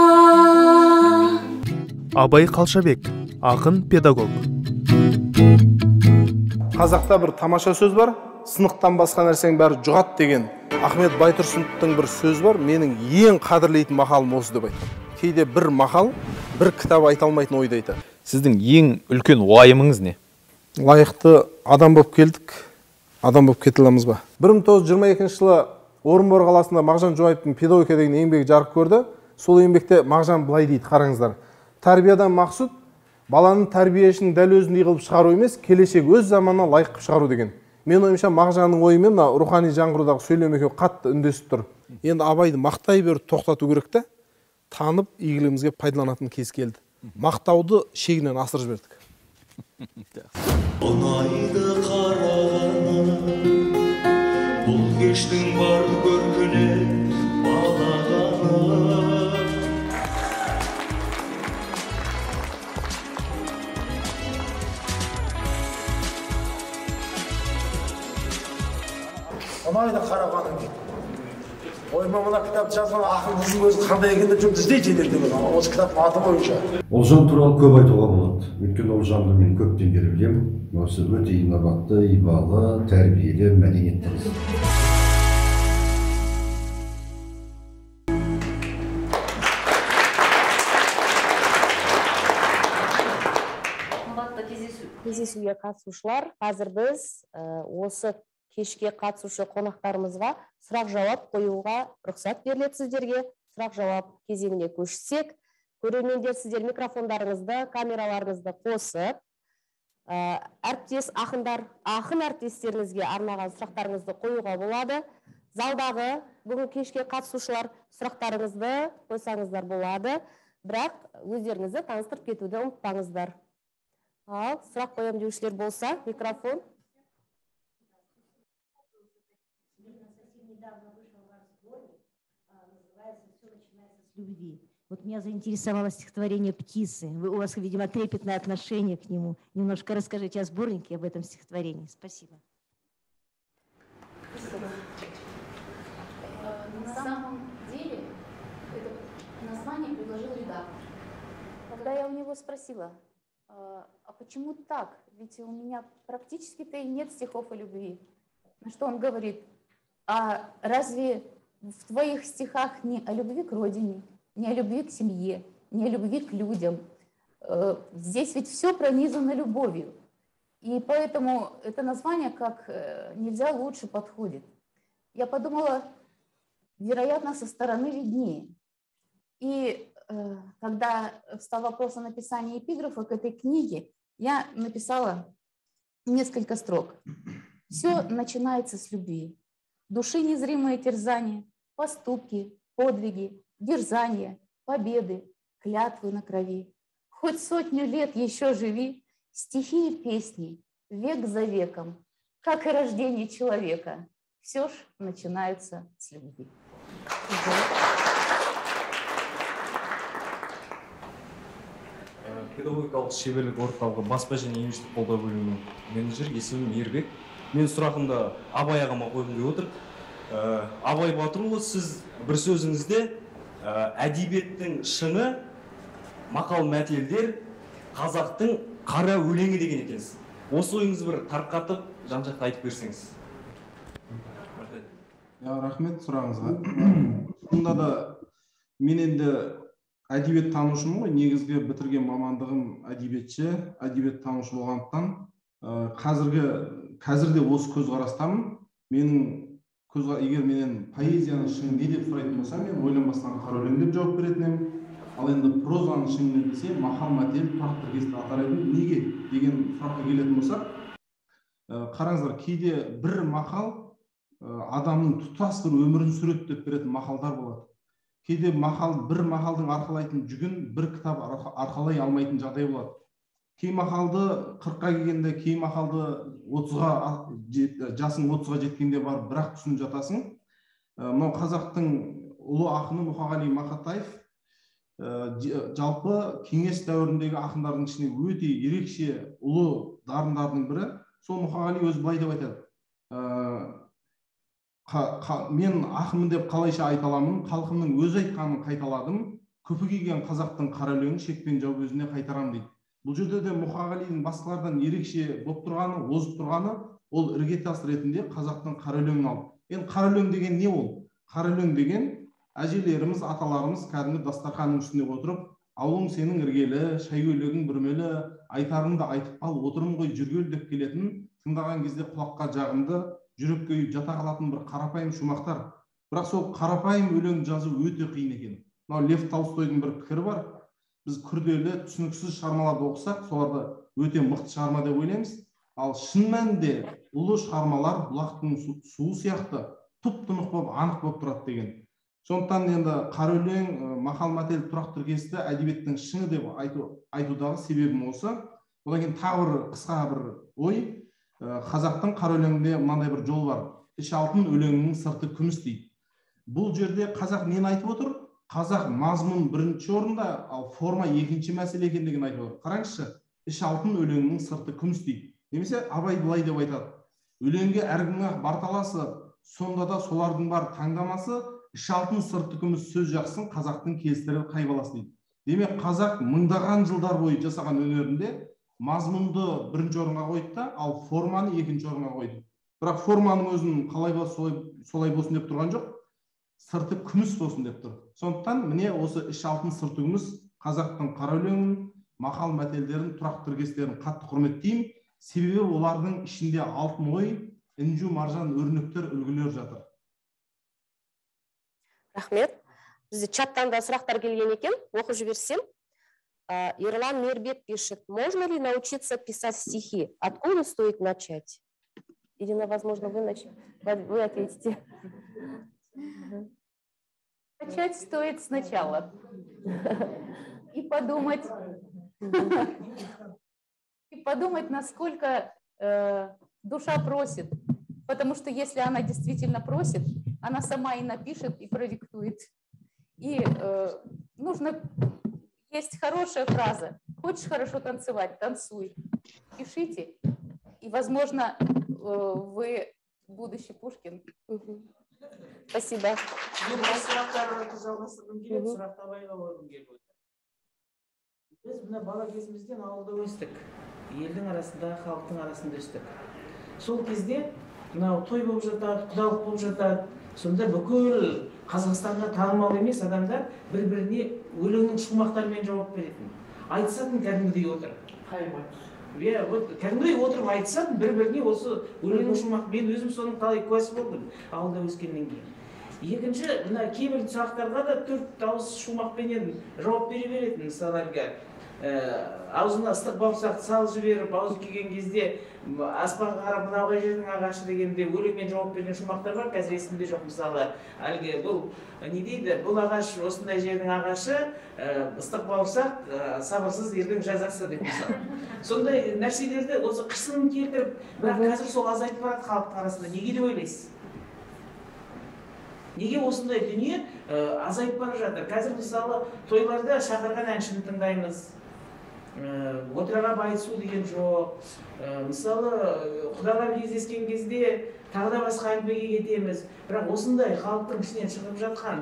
Абай Қалшабек, ақын педагог. Қазақта бір тамаша сөз бар, сынықтан басқа нәрсең бәрі жұғат деген. Ахмет Байтұрсыновтың бір сөз бар, менің ең қадірлейтін мақалым осы деп айтқан. Кейде бір мақал, бір кітап айта алмайтын ойды айтады. Сіздің ең үлкен уайымыңыз не? Лайықты адам болып келдік, адам болып кете аламыз ба? 1922 жылы Орынбор қаласында Мағжан Жұмабаевтың педагогика деген еңбегі жарық көрді. Сол еңбекте Мағжан былай дейді, қараңыздар. Тәрбиядан мақсұт баланың тәрбиесін дәл өзіндей қылып шығару емес, келешек өз заманына лайық қылып шығару деген. Мен ойымша Мағжанның ойымен рухани жаңғырудағы сөйлем екеуі қатты үндесіп тұр. Енді Абайды мақтай беріп тоқтату керек те, танып игілігімізге пайдаланатын кез келді. Мақтауды шегінен асырып жібердік. Ұнайды қарағаны, бұл кештің бар көркіне балағаны. Ұнайды қарағаны дейді. ойма мына кітапты жазған ақын қыздың өзі қандай екенін жұмыс іздейді деген осы кітаптың аты бойынша. Олжан туралы көп айтуға болады. Өйткені Олжанды мен көптен бері білемін. Осы өте инабатты, ибалы, тәрбиелі, мәдениетті қыз. Кездесуге қатысушылар, қазір біз осы кешке қатысушы қонақтарымызға сұрақ-жауап қоюға рұқсат беріледі сіздерге. Сұрақ-жауап кезеңіне көшсек, көрермендер сіздер микрофондарыңызды, камераларыңызды қосып, ақын әріптестеріңізге арнаған сұрақтарыңызды қоюға болады. Залдағы бүгін кешке қатысушылар сұрақтарыңызды қойсаңыздар болады, бірақ өздеріңізді таныстырып кетуді ұмытпаңыздар. Ал сұрақ қоям деушілер болса, микрофон. Вот меня заинтересовало стихотворение «Птицы». У вас, видимо, трепетное отношение к нему. Немножко расскажите о сборнике, об этом стихотворении. Спасибо. На самом деле, это название предложил редактор. Когда я у него спросила, а почему так? Ведь у меня практически-то и нет стихов о любви. На что он говорит, а разве в твоих стихах не о любви к родине, не о любви к семье, не о любви к людям? Здесь ведь все пронизано любовью. И поэтому это название как нельзя лучше подходит. Я подумала, вероятно, со стороны виднее. И когда встал вопрос о написании эпиграфа к этой книге, я написала несколько строк. Все начинается с любви. Души незримые терзания, поступки, подвиги, дерзания, победы, клятвы на крови. Хоть 100 лет еще живи, стихи и песни, век за веком, как и рождение человека. Все ж начинается с любви. Педагогикалық шеберлік орталығы баспа және имидждік қолдау бөлімінің менеджері, есімім Ербек. Мен сұрағымды Абай ағама қойғым келіп отыр. Абай Батырұлы, сіз бір сөзіңізде әдебиеттің шыңы, мақал мәтелдер қазақтың қара өлеңі деген екенсіз. Осы ойыңызды бір тарқатып, жан-жақты айтып берсеңіз. Рахмет сұрағыңызға. Сонда да мен енді әдебиет танушымын ғой, негізгі бітірген мамандығым әдебиетші, әдебиет танушы болғандықтан, қазірде осы көзқарастамын. Егер менен поэзияның шыңы не деп сұрайтын болса, мен ойланбастан қара өлең деп жауап беретін едім. Ал енді прозаның шыңы не десе, мақал мәтел, тұрақты тіркесті атар едім. Неге деген сұраққа келетін болсақ, қараңыздар, кейде бір мақал адамның тұтас бір өмірін суреттеп беретін мақалдар болады. Кейде бір мақалдың арқалайтын жүгін бір кітап арқалай алмайтын жағдай болады. Кей мақалды 40-қа келгенде, кей мақалды жасың 30-ға жеткенде барып бірақ түсініп жатасың. Мынау қазақтың ұлы ақыны Мұқағали Мақатаев жалпы кеңес дәуіріндегі ақындардың ішінде өте ерекше ұлы дарындардың бірі. Сол Мұқағали өзі былай деп айтады. Мен ақымын деп қалайша айта аламын, халқымның өз айтқанын қайталадым, күпі киген қазақтың қара өлеңін шекпен жауып өзіне қайтарам дейді. Бұл жерде де Мұқағалидың басқалардан ерекше болып тұрғаны, озып тұрғаны, ол іргетас ретінде қазақтың қара өлеңін алды. Енді қара өлең деген не ол? Қара өлең деген әжелеріміз, аталарымыз кәдімгі дастарханның үстінде отырып, ауылың сенің іргелі, шай көйлегің бүрмелі, айтарыңды айтып қал, отырым ғой жүргел деп келетін, тыңдаған кезде құлаққа жағымды, жүрекке үйіп жата қалатын бір қарапайым шумақтар. Бірақ сол қарапайым өлең жазу өте қиын екен. Мынау Лев Толстойдың бір пікірі бар. Біз күрделі, түсініксіз шығармаларды оқысақ, соларды өте мықты шығарма деп ойлаймыз. Ал шын мәнінде ұлы шығармалар бұлақтың суы сияқты тұп-тұнық болып, анық болып тұрады деген. Сондықтан енді қара өлең, мақал мәтел, тұрақты тіркесті әдебиеттің шыңы деп айтудағы себебім осы. Одан кейін тағы бір қысқа бір ой. Қазақтың қара өлеңінде мынандай бір жол бар. Іші алтын, өлеңінің сырты күміс дейді. Бұл жерде қазақ нені айтып отыр? Қазақ мазмұн бірінші орында, ал форма екінші мәселе екендігін айтып отыр. Қараңызшы, іші алтын, өлеңінің сырты күміс дейді. Немесе Абай былай деп айтады. Өлеңге әркімнің бар таласы, сонда да солардың бар таңдамасы, іш алтын сырты күміс сөз жақсын, қазақтың келістірер қай баласы дейді. Демек, қазақ мыңдаған жылдар бойы жасаған өнерінде мазмұнды бірінші орынға қойды да, ал форманы екінші орынға қойды. Бірақ форманың өзін қалай солай болсын деп тұрған жоқ, сырты күміс болсын деп тұр. Сондықтан міне осы іш алтын сырты күміс қазақтың қара өлеңін, мақал мәтелдерін, тұрақты тіркестерін қатты құрметтеймін. Себебі олардың ішінде алтын ой, інжу маржан өрнектер, үлгілер жатыр. Рахмет. Бізде чаттан да сұрақтар келген екен, оқып жіберсем. Ерлан Мербек пишет: можно ли научиться писать стихи? Откуда стоит начать? Ирина, возможно, вы ответите. Начать стоит сначала. И подумать, насколько душа просит. Потому что если она действительно просит, она сама и напишет, и продиктует. И есть хорошая фраза: хочешь хорошо танцевать, танцуй. Пишите, и, возможно, вы будущий Пушкин. Спасибо. Біз мына бала кезімізден ауылда өстік, елдің арасында, халықтың арасында өстік. Сол кезде мынау той болып жатады, құдалық болып жатады. Сонда бүкіл Қазақстанға танымал емес адамдар бір-біріне өлеңнің шумақтарымен жауап беретін. Айтысатын кәдімгідей отыр. Кәдімгідей отырып айтысатын бір-біріне осы өлеңнің шумақ. Мен өзім соның талай куәсі болдым ауылда өскеннен кейін. Екінші, мына кейбір сұрақтарға да 4 ауыз шумақпенен жауап бере беретін. Мысалы, аузына ыстық бауырсақ салып жіберіп, аузы күйген кезде аспанға қарап мынау қай жердің ағашы дегенде өлеңмен жауап берген шумақтар бар, қазір есімде жоқ. Мысалы, әлгі бұл не дейді, бұл ағаш осындай жердің ағашы, ыстық бауырсақ сабырсыз ердің жазасы деп мысалы. Сондай нәрселерді осы қысымын келтіріп, бірақ қазір сол азайтып барады халықтың арасында. Неге деп ойлайсыз? Неге осындай дүние азайып бара жатыр? Қазір мысалы тойларда шақырған әншіні тыңдаймыз. Отыраға байысу деген жоқ. Мысалы құдалар кездескен кезде тағы да басқа әңгімеге кетеміз. Бірақ осындай халықтың ішінен шығып жатқан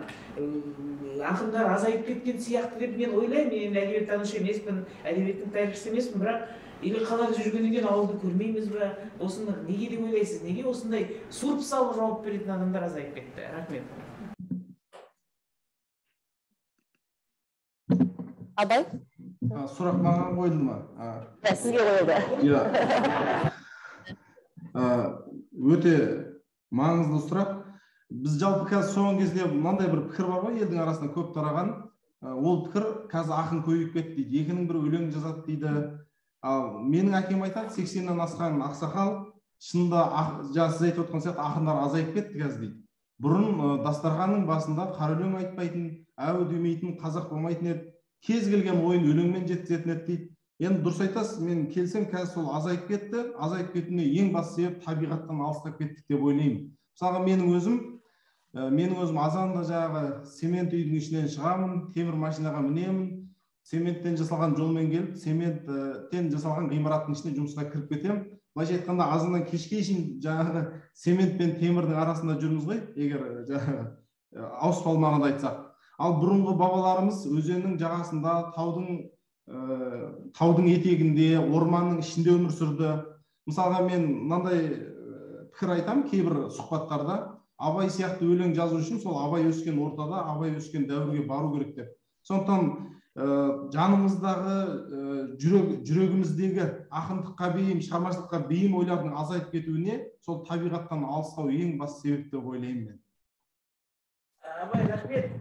ақындар азайып кеткен сияқты деп мен ойлаймын. Мен әдебиеттанушы емеспін, әдебиеттің тарихшысы емеспін, бірақ или қалада жүргеннен кейін ауылды көрмейміз бе? Осыны неге деп ойлайсыз? Неге осындай суырып салып жауап беретін адамдар азайып кетті? Рахмет. Абай? Сұрақ маған қойылды ма? Сізге қойылды. Өте маңызды сұрақ. Біз жалпы қазір соңғы кезде мынандай бір пікір бар ғой, елдің арасында көп тараған. Ол пікір қазір ақын көбейіп кетті дейді. Екінің бірі өлең жазады дейді. Ал менің әкем айтады, 80-нен асқан ақсақал, шынында сіз айтып отқан сияқты ақындар азайып кетті қазір дейді. Бұрын дастарханның басында қара өлең айтпайтын, әу демейтін, қазақ болмайтын еді. Кез келген ойын өлеңмен жеткізетін еді дейді. Енді дұрыс айтасыз, мен келсем, қазір сол азайып кетті. Азайып кетуіне ең басты себеп табиғаттан алыстап кеттік деп ойлаймын. Мысалға менің өзім азанда жаңағы цемент үйдің ішінен шығамын, темір машинаға мінемін, цементтен жасалған жолмен келіп, цементтен жасалған ғимараттың ішіне жұмысқа кіріп кетемін. Былайша айтқанда азаннан кешке шейін жаңағы цемент пен темірдің арасында жүрміз ғой, егер жаңағы ауыспалы мағынада айтсақ. Ал бұрынғы бабаларымыз өзеннің жағасында, таудың етегінде, орманның ішінде өмір сүрді. Мысалға мен мынандай пікір айтам кейбір сұхбаттарда, Абай сияқты өлең жазу үшін сол Абай өскен ортада, Абай өскен дәуірге бару керек деп. Сондықтан жанымыздағы, жүрегіміздегі ақындыққа бейім, шығармашылыққа бейім ойлардың азайып кетуіне сол табиғаттан алыстау ең басты себеп деп ойлаймын мен. Абай, рахмет.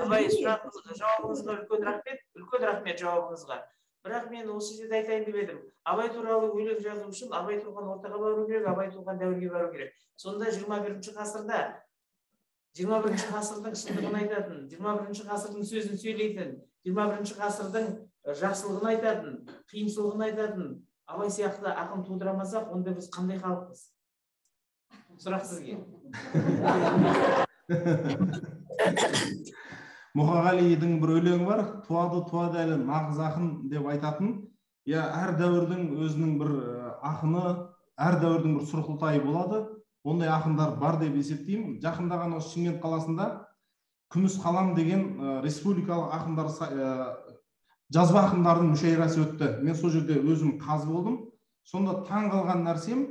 Абай, жауабыңызға үлкен рахмет жауабыңызға. Бірақ мен осы жерде айтайын деп едім. Абай туралы өлең жазу үшін Абай туған ортаға бару керек, Абай туған дәуірге бару керек. Сонда 21-ші ғасырда 21-ші ғасырдың шындығын айтатын, 21-ші ғасырдың сөзін сөйлейтін, 21-ші ғасырдың жақсылығын айтатын, қиыншылығын айтатын Абай сияқты ақын тудырамасақ, онда біз қандай халықпыз? Сұрақ сізге. Мұқағалидың бір өлеңі бар, туады әлі нағыз ақын деп айтатын. Әр дәуірдің өзінің бір ақыны, әр дәуірдің бір сұрқылтайы болады. ондай ақындар бар деп есептеймін. Жақында ғана Шымкент қаласында Күміс қалам деген республикалық ақындар жазба ақындардың мүшәйрасы өтті. Мен сол жерде өзім қазы болдым. Сонда таң қалған нәрсем,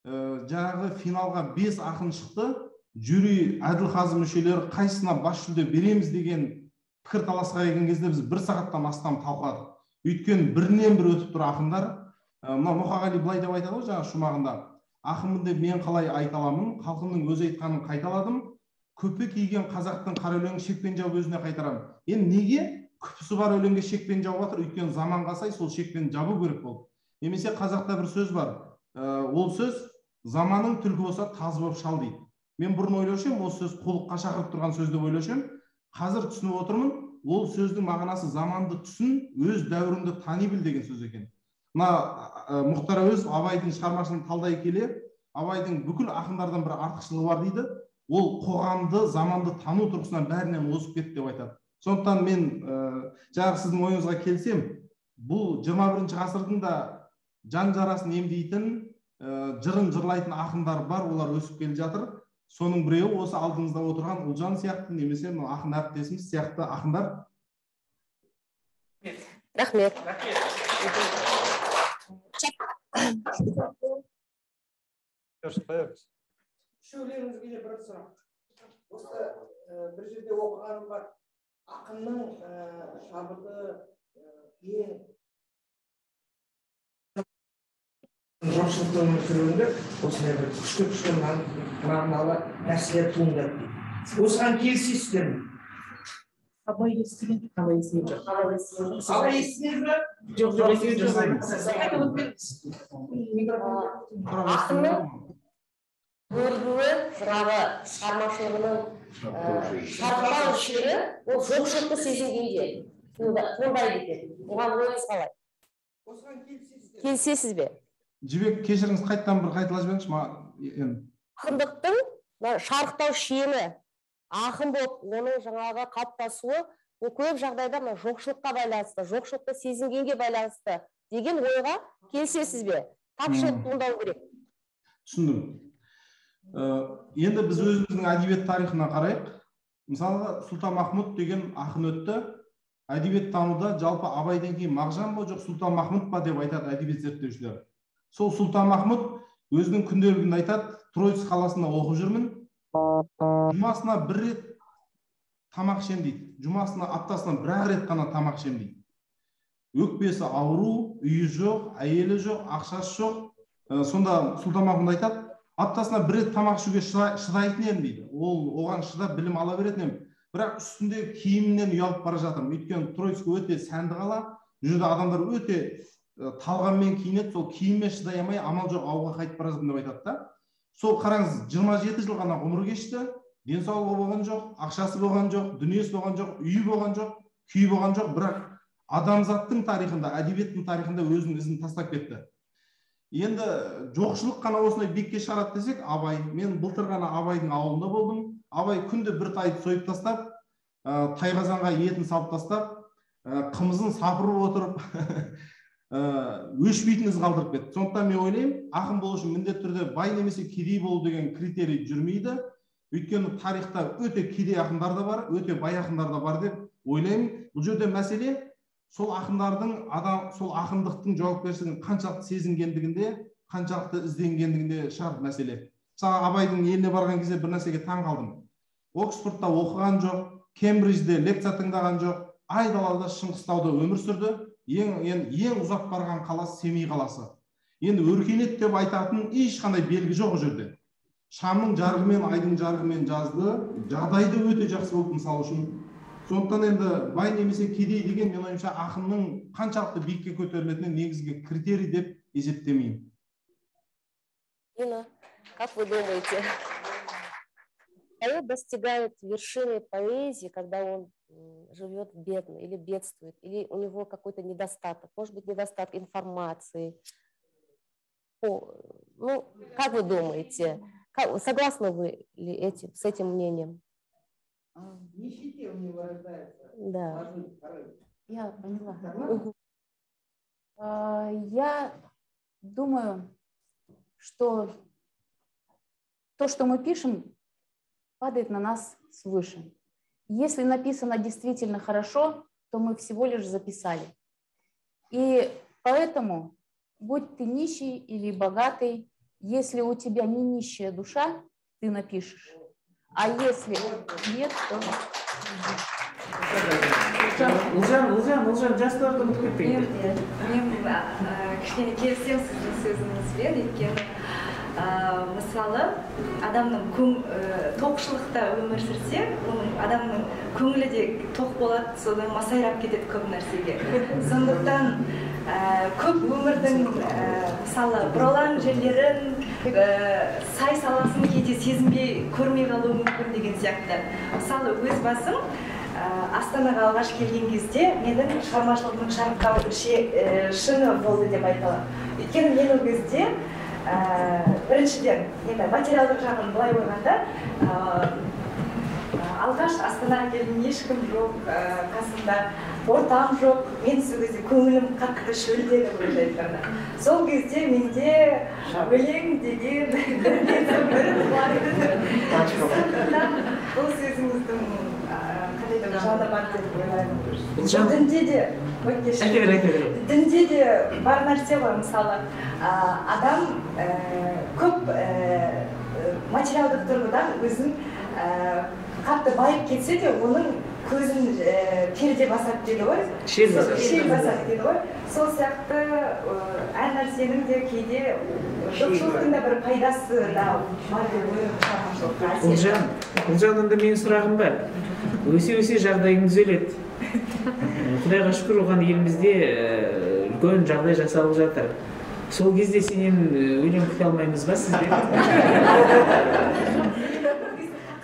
жаңағы финалға 5 ақын шықты. Жюри Әділқазы мүшелері қайсысына бас жүлде береміз деген пікір таласқа келген кезде біз 1 сағаттан астам талқыладық. Өйткені бірінен бір өтіп тұр ақындар. Мына Мұқағали былай деп айтады ғой жаңа шумағында: ақынмын деп мен қалай айта аламын, халқымның өз айтқанын қайталадым, көпе киген қазақтың қара өлеңін шекпен жауып өзіне қайтарамын. Енді неге күпісі бар өлеңге шекпен жауып жатыр? Өйткені заманға сай сол шекпен жабу керек болды. Немесе қазақта бір сөз бар, ол сөз заманың түлкі болса тазы болып шал дейді. Мен бұрын ойлаушы едім, ол сөз қулыққа шақырып тұрған сөз деп ойлаушы едім. Қазір түсініп отырмын, ол сөздің мағынасы заманды түсін, өз дәуіріңді тани біл деген сөз екен. Мына Мұхтар Әуезов Абайдың шығармашылығын талдай келе, Абайдың бүкіл ақындардан бір артықшылығы бар дейді. Ол қоғамды, заманды тану тұрғысынан бәрінен озып кетті деп айтады. Сондықтан мен жаңағы сіздің ойыңызға келсем, бұл 21 ғасырдың да жан жарасын емдейтін, жырын жырлайтын ақындар бар, олар өсіп келе жатыр. Соның біреуі осы алдыңызда отырған Ұлжан сияқты, немесе ақын әріптесіміз сияқты ақындар. Рахмет. Үшеулеріңізге де бір сұрақ. Осы бір жерде оқығаным бар. Ақынның шабыты ең жоқшылықтың өмір осындай бір күшті мағыналы нәрселер туындайды. Осыған келісесіздер ме? Абай естіген жоқ. Абай естідіңіз бе? Жоқ, естіген ақынның өрбуі жаңағы шығармашылығының шарықтау шері ол жоқшылықты сезінгенде туындайды екен. Оған ойыңыз қалай? Келісесіз бе? Жібек, кешіріңіз, қайттан бір қайталап жіберіңізші. Ақындықтың шарықтау шені, ақын болып оның жаңағы қалыптасуы ол көп жағдайда жоқшылыққа байланысты, жоқшылықты сезінгенге байланысты деген ойға келісесіз бе? Тапшылық туындау керек. Түсіндім. Енді біз өзіміздің әдебиет тарихына қарайық. Мысалы, Сұлтанмахмұт деген ақын өтті. Әдебиет тануда жалпы Абайдан кейін Мағжан ба жоқ Сұлтанмахмұт па деп айтады әдебиет зерттеушілер. Сол Сұлтанмахмұт өзінің күнделігінде айтады: Троицк қаласында оқып жүрмін. Жұмасына бір рет тамақ ішемін дейді. Жұмасына аптасына бір рет қана тамақ ішемін дейді. Өкпесі ауру, үйі жоқ, әйелі жоқ, ақшасы жоқ. Сонда Сұлтанмахмұт айтады: аптасына бір рет тамақ ішуге шыдайтын едім дейді. Оған шыдап білім ала беретін едім. Бірақ үстіндегі киімінен ұялып бара жатырмын. Өйткені Троицк өте сәнді қала, жүрді адамдар өте талғаммен киінеді, сол киіммен шыдай алмай амал жоқ ауылға қайтып бара жатырмын деп айтады да. Сол қараңыз, 27 жыл ғана ғұмыр кешті, денсаулығы болған жоқ, ақшасы болған жоқ, дүниесі болған жоқ, үйі болған жоқ, күйі болған жоқ, бірақ адамзаттың тарихында, әдебиеттің тарихында өзінің ізін тастап кетті. Енді жоқшылық қана осындай бекке шығарады десек, Абай, мен былтыр ғана Абайдың ауылында болдым. Абай күнде бір тайды сойып тастап, тайқазанға етін салып тастап, қымызын сапырып отырып, өшпейтін із қалдырып кетті. Сондықтан мен ойлаймын, ақын болу үшін міндетті түрде бай немесе кедей болу деген критерий жүрмейді. Өйткені тарихта өте кедей ақындар да бар, өте бай ақындар да бар деп ойлаймын. Бұл жерде мәселе сол ақындардың сол ақындықтың жауапкершілігін қаншалықты сезінгендігінде, қаншалықты ізденгендігінде шығар мәселе. Мысалы, Абайдың еліне барған кезде бір нәрсеге таң қалдым. Оксфордта оқыған жоқ, Кембриджде лекция тыңдаған жоқ, айдалада Шыңғыстауда өмір сүрді. Ең ұзақ барған қаласы Семей қаласы. Енді өркениет деп айтатын ешқандай белгі жоқ ол жерде. Шамның жарығымен, айдың жарығымен жазды, жағдайды өте жақсы болды мысалы үшін. Сондықтан енді бай немесе кедей деген мен ойымша ақынның қаншалықты биікке көтерілетінін негізгі критерий деп есептемеймін. Инна, как вы думаете, поэт достигает вершины поэзии, когда он живет бедно или бедствует, или у него какой-то недостаток, может быть, недостаток информации? Ну, как вы думаете, согласны вы ли с этим мнением? В нищете у него рождается. Да. Я поняла. Я думаю, что то, что мы пишем, падает на нас свыше. Если написано действительно хорошо, то мы всего лишь записали. И поэтому, будь ты нищий или богатый, если у тебя не нищая душа, ты напишешь. А если нет, то... Ұлжан, жастарды ұмытып кетпейді. Мен кішкене келісемін сіздің сөзіңізбен, өйткені мысалы адамның тоқшылықта өмір сүрсе, адамның көңілі де тоқ болады, содан масайрап кетеді көп нәрсеге. Сондықтан көп өмірдің мысалы бұралаң жерлерін, сай саласын кейде сезінбей көрмей қалуы мүмкін деген сияқты. Мысалы өз басым Астанаға алғаш келген кезде менің шығармашылығымның шарыққан шыңы болды деп айталам. Өйткені мен ол кезде біріншіден материалдық жағын былай қойғанда алғаш Астанаға келген ешкім жоқ, қасымда ортам жоқ, мен сол кезде көңілім қатты шөлдеді былайша айтқанда. Сол кезде менде өлең деген бір туады. Бұл сөзіңіздің дінде де бар нәрсе ғой, мысалы адам көп материалдық тұрғыдан өзін қатты байып кетсе де оның көзін перде басады дейді ғой, шел басады дейді ғой. Сол сияқты әр нәрсенің де кейде жоқшылықтың да бір пайдасы да бар деп ойлаймын. Ұлжан, онда менің сұрағым бар. Өсе-өсе жағдайың түзеледі. Құдайға шүкір, оған елімізде үлкен жағдай жасалып жатыр. Сол кезде сенен өлең күте алмаймыз ба сізбен?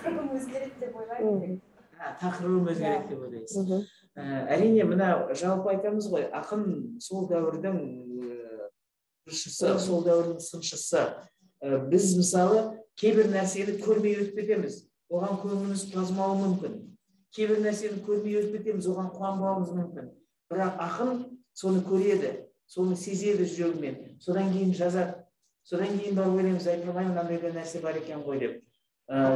Тақырыбым өзгереді деп ойлаймын. Тақырыбым өзгереді деп ойлайсыз. Әрине, мына жалпы айтамыз ғой, ақын сол дәуірдің жыршысы, сол дәуірдің сыншысы. Біз мысалы кейбір нәрсені көрмей өтіп кетеміз, оған көңіліміз тазмауы мүмкін. Кейбір нәрсені көрмей өтіп кетеміз, оған қуанбауымыз мүмкін. Бірақ ақын соны көреді, соны сезеді жүрегімен, содан кейін жазады. Содан кейін барып ойлаймыз, айналайын, мынандай бір нәрсе бар екен ғой деп.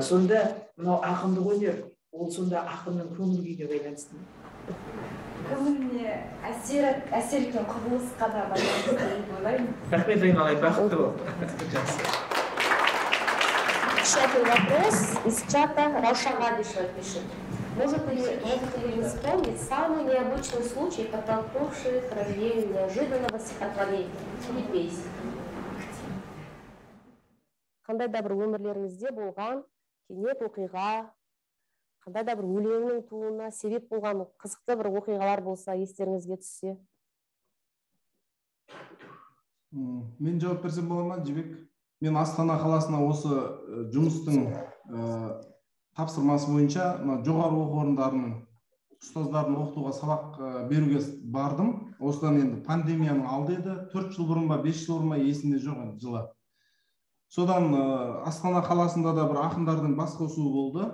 Сонда мынау ақындық өнер, ол сонда ақынның көңіл күйіне байланысты. Көңіліне әсер еткен құбылысқа да байланысты деп ойлаймын. Рахмет, айналайын, бақытты бол. Еще один вопрос из чата. Раушан Радишева пишет. Может ли вы вспомнить самый необычный случай, подтолкнувший к рождению неожиданного стихотворения или песни? Қандай да бір өмірлеріңізде болған кенет оқиға, қандай да бір өлеңнің туына себеп болған қызықты бір оқиғалар болса, естеріңізге түссе? Мен жауап берсем бола ма, Жібек? Мен Астана қаласына осы жұмыстың тапсырмасы бойынша жоғары оқу орындарының ұстаздарын оқытуға сабақ беруге бардым. Осыдан енді пандемияның алды еді, 4 жыл бұрын ба, 5 жыл бұрын ба, есімде жоқ жылы. Содан Астана қаласында да бір ақындардың басқосуы болды.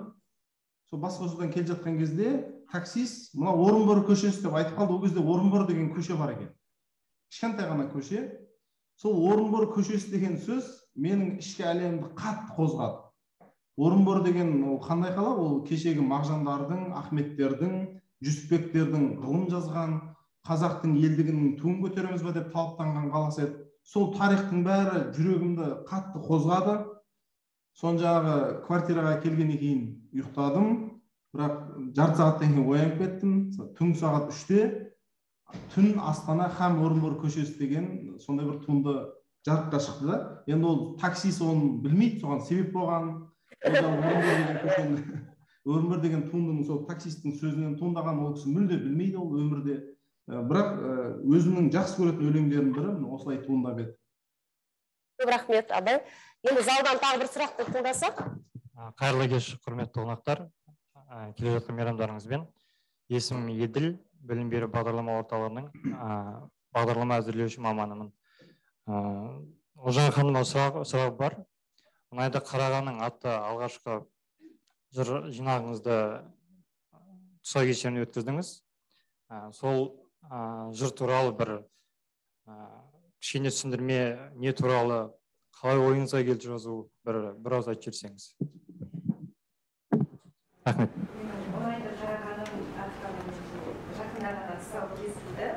Сол басқосудан келе жатқан кезде таксист мына Орынбор көшесі деп айтып қалды. Ол кезде Орынбор деген көше бар екен. Кішкентай ғана көше. Сол Орынбор көшесі деген сөз менің ішкі әлемді қатты қозғады. Орынбор деген ол қандай қала? Ол кешегі Мағжандардың, Ахметтердің, Жүсіпбектердің ғылым жазған, қазақтың елдігінің туын көтереміз бе деп талаптанған қаласы еді. Сол тарихтың бәрі жүрегімді қатты қозғады. Сон жаңағы квартираға келгеннен кейін ұйықтадым, бірақ жарты сағаттан кейін оянып кеттім. Түнгі сағат 3-те түн Астана һәм Орынбор көшесі деген сондай бір туынды жарыққа шықты да. Енді ол таксист оны білмейді, соған себеп болған. Өмір деген туындының сол таксисттің сөзінен туындаған, ол кісі мүлде білмейді ол өмірде. Бірақ өзімнің жақсы көретін өлеңдерінің бірі осылай туындап еді. Көп рахмет, Абай. Енді залдан тағы бір сұрақты тыңдасақ. Қайырлы кеш, құрметті қонақтар. Келе жатқан мейрамдарыңызбен. Есімім Еділ, білім беру бағдарлама орталығының бағдарлама әзірлеуші маманымын. Ұлжан ханымға сұрақ бар. Мұнайда қарағанның атты алғашқы жыр жинағыңызды тұсаукесерін өткіздіңіз. Сол жыр туралы бір кішкене түсіндірме, не туралы қалай ойыңызға келді жазу, біраз айтып жіберсеңіз. Рахмет. Оңайды қарағаным жақында ғана тұсау кесілді.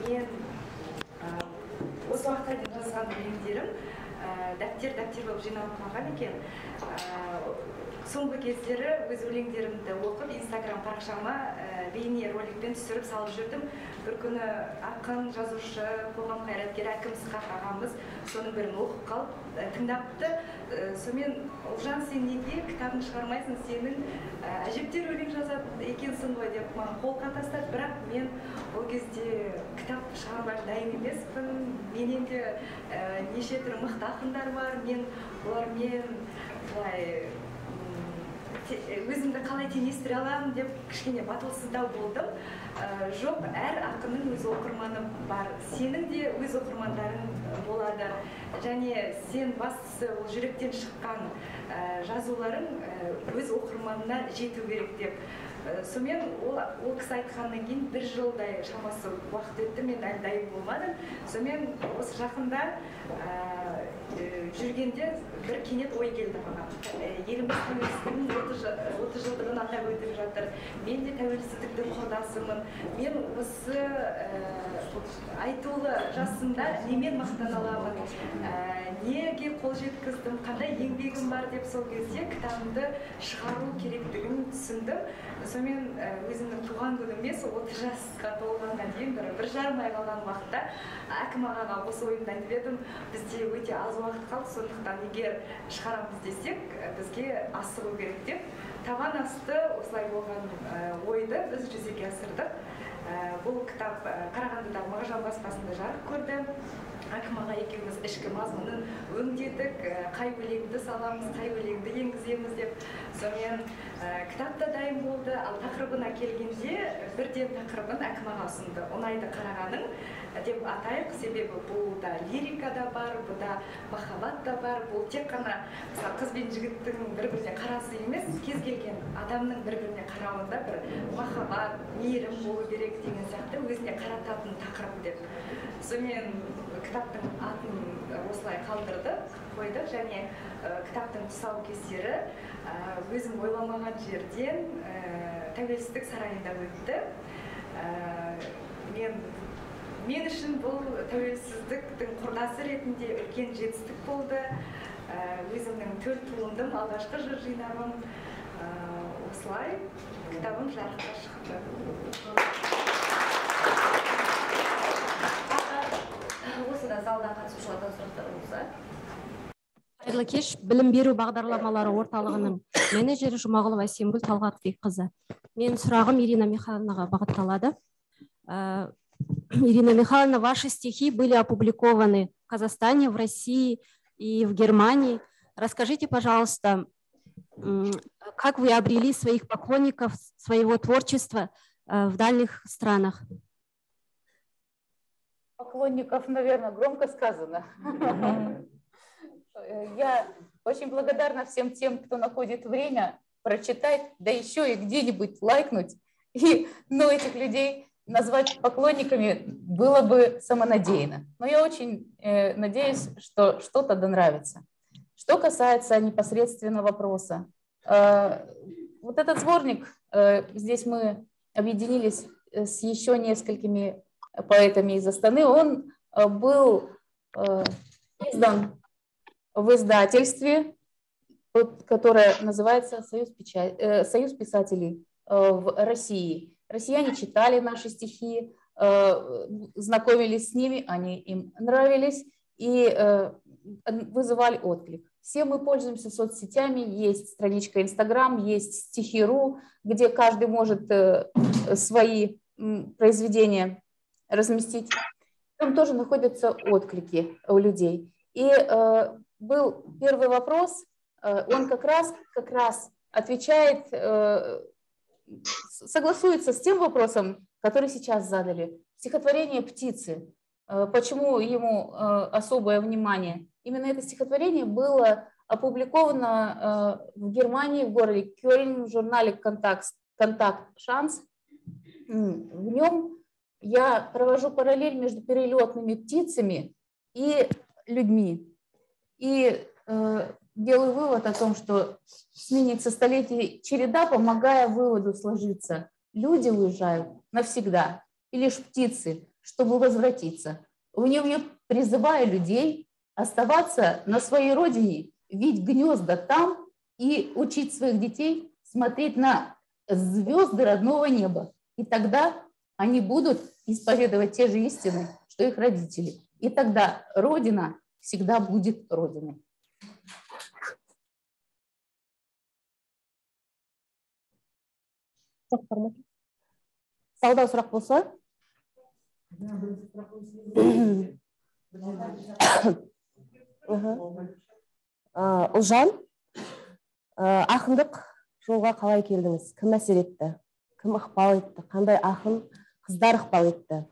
Мен осы уақытқа дейін жазған өлеңдерім дәптер болып жиналмаған екен. Соңғы кездері өз өлеңдерімді оқып, Инстаграм парақшама бейне роликпен түсіріп салып жүрдім. Бір күні ақын, жазушы, қоғам қайраткері Әкім Ысқақ ағамыз соның бірін оқып қалып, тыңдапты. Сонымен, Ұлжан, сен неге кітабын шығармайсың, сенің әжептер өлең жазады екенсің ғой деп маған қолқа тастады. Бірақ мен ол кезде кітап шығармай дайын емеспін. Менен де неше түрлі мықты ақындар бар. Мен олармен өзімді қалай теңестіре аламын деп кішкене батылсыздау болдым. Жоқ, әр ақынның өз оқырманы бар. Сенің де өз оқырмандарың болады. Және сен бастысы ол жүректен шыққан жазуларың өз оқырманына жету керек деп. Сонымен ол кісі айтқаннан кейін бір жылдай шамасы уақыт өтті, мен әлі дайын болмадым. Сонымен осы жақында жүргенде бір кенет ой келді маған. Еліміз тәуелсіздігінің 30 жылдығын атап өтіп жатыр. Мен де тәуелсіздіктің құрдасымын. Мен осы айтулы жасымда немен мақтана аламын, неге қол жеткіздім, қандай еңбегім бар деп сол кезде кітабымды шығару керектігін түсіндім. Сонымен өзімнің туған күнім емес, 30 жасқа толғанға дейін бір жарым ай қалған уақытта Әкім ағаға осы ойымды айтып едім. Бізде өте аз уақыт қалды, сондықтан егер шығарамыз десек, бізге асығу керек деп. Табан асты осылай болған ойды біз жүзеге асырдық. Бұл кітап Қарағандыда Мағжан баспасында жарық көрді. Әкім аға екеуміз ішкі мазмұнын өңдедік, қай өлеңді саламыз, қай өлеңді енгіземіз деп. Сонымен кітап та дайын болды, ал тақырыбына келгенде бірден тақырыбын Әкім аға ұсынды. Ұнайды қарағаның деп атайық, себебі бұл да лирика да бар, бұл да махаббат да бар. Бұл тек қана қыз бен жігіттің бір-біріне қарасы емес, кез келген адамның бір-біріне қарауында бір махаббат, мейірім болу керек деген сияқты өзіне қарататын тақырып деп. Сонымен кітаптың атын осылай қалдырды, қойды, және кітаптың тұсаукесері өзім ойламаған жерден Тәуелсіздік сарайында өтті. Мен үшін бұл тәуелсіздіктің құрдасы ретінде үлкен жетістік болды. Өзімнің төл туындым, алғашқы жыр жинағым осылай кітабым жарыққа шықты. Осыда залдан қатысушылардан сұрақтар болса. Қайырлы кеш, білім беру бағдарламалары орталығының менеджері Жұмағұлова Әсемгүл Талғатбекқызы. Мен сұрағым Ирина Михайловнаға бағытталады. Ирина Михайловна, ваши стихи были опубликованы в Казахстане, в России и в Германии. Расскажите, пожалуйста, как вы обрели своих поклонников, своего творчества в дальних странах? Поклонников, наверное, громко сказано. Я очень благодарна всем тем, кто находит время прочитать, да еще и где-нибудь лайкнуть. Но этих людей назвать поклонниками было бы самонадеянно. Но я очень надеюсь, что что-то донравится. Что касается непосредственно вопроса. Вот этот сборник, здесь мы объединились с еще несколькими поэтами из Астаны. Он был издан в издательстве, которое называется «Союз писателей в России». Россияне читали наши стихи, знакомились с ними, они им нравились и вызывали отклик. Все мы пользуемся соцсетями, есть страничка Инстаграм, есть стихи.ру, где каждый может свои произведения разместить. Там тоже находятся отклики у людей. И был первый вопрос, он как раз отвечает, согласуется с тем вопросом, который сейчас задали. Стихотворение «Птицы». Почему ему особое внимание? Именно это стихотворение было опубликовано в Германии, в городе Кёльн, в журнале «Контакт Шанс». В нем я провожу параллель между перелетными птицами и людьми. И делаю вывод о том, что сменится столетие череда, помогая выводу сложиться. Люди уезжают навсегда, и лишь птицы, чтобы возвратиться. В нем призываю людей оставаться на своей родине, видеть гнезда там и учить своих детей смотреть на звезды родного неба. И тогда они будут исповедовать те же истины, что их родители. И тогда Родина всегда будет Родиной. Саудан сұрақ болса? Ұлжан, ақындық жолға қалай келдіңіз? Кім әсер етті? Кім ықпал етті? Қандай ақын қыздар ықпал етті?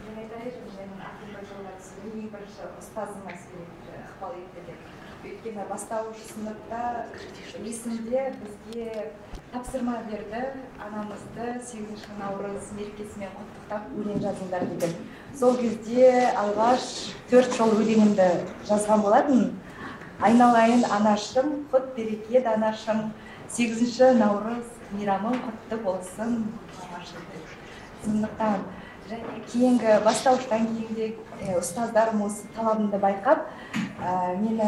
Мен айтар едім, менің ақындық жолға түсуіме ең бірінші ұстазым әсер ықпал етті деп. Өйткені бастауыш сыныпта есімде бізге тапсырма берді, анамызды 8 наурыз мерекесімен құттықтап өлең жазыңдар деген. Сол кезде алғаш 4 жол өлеңімді жазған болатын. Айналайын анашым, құт береке данашым, 8 наурыз мейрамың құтты болсын. Сондықтан және кейінгі бастауыштан кейінгі ұстаздарым осы талабымды байқап, мені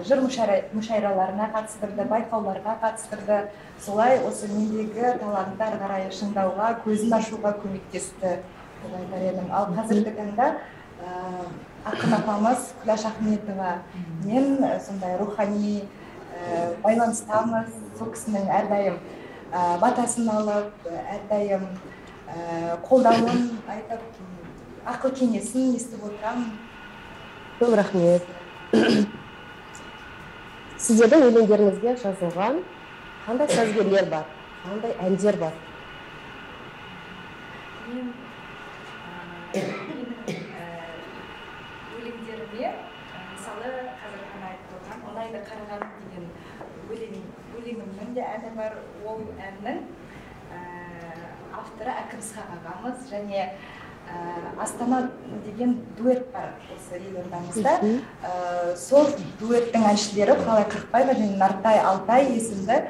жыр мүшайраларына қатыстырды, байқауларға қатыстырды. Солай осы мендегі талантты ары қарай шыңдауға, көзін ашуға көмектесті деп айтар едім. Ал қазіргі таңда ақын апамыз Күләш Ахметова мен сондай рухани байланыстамыз. Сол кісінің әрдайым батасын алып, әрдайым қолдауын айтып, ақыл кеңесін естіп отырамын. Көп рахмет. Сіздердің өлеңдеріңізге жазылған қандай сазгерлер бар, қандай әндер бар? Мен өлеңдеріме, мысалы, қазір ғана айтып отырған «Ұнайды қараған» деген өлеңімнің де әні бар. Ол әннің авторы Әкім Исхақ ағамыз, және Астана деген дуэт бар осы елордамызда. Сол дуэттің әншілері Құралай Қырықбаева және Нартай Алтай есімді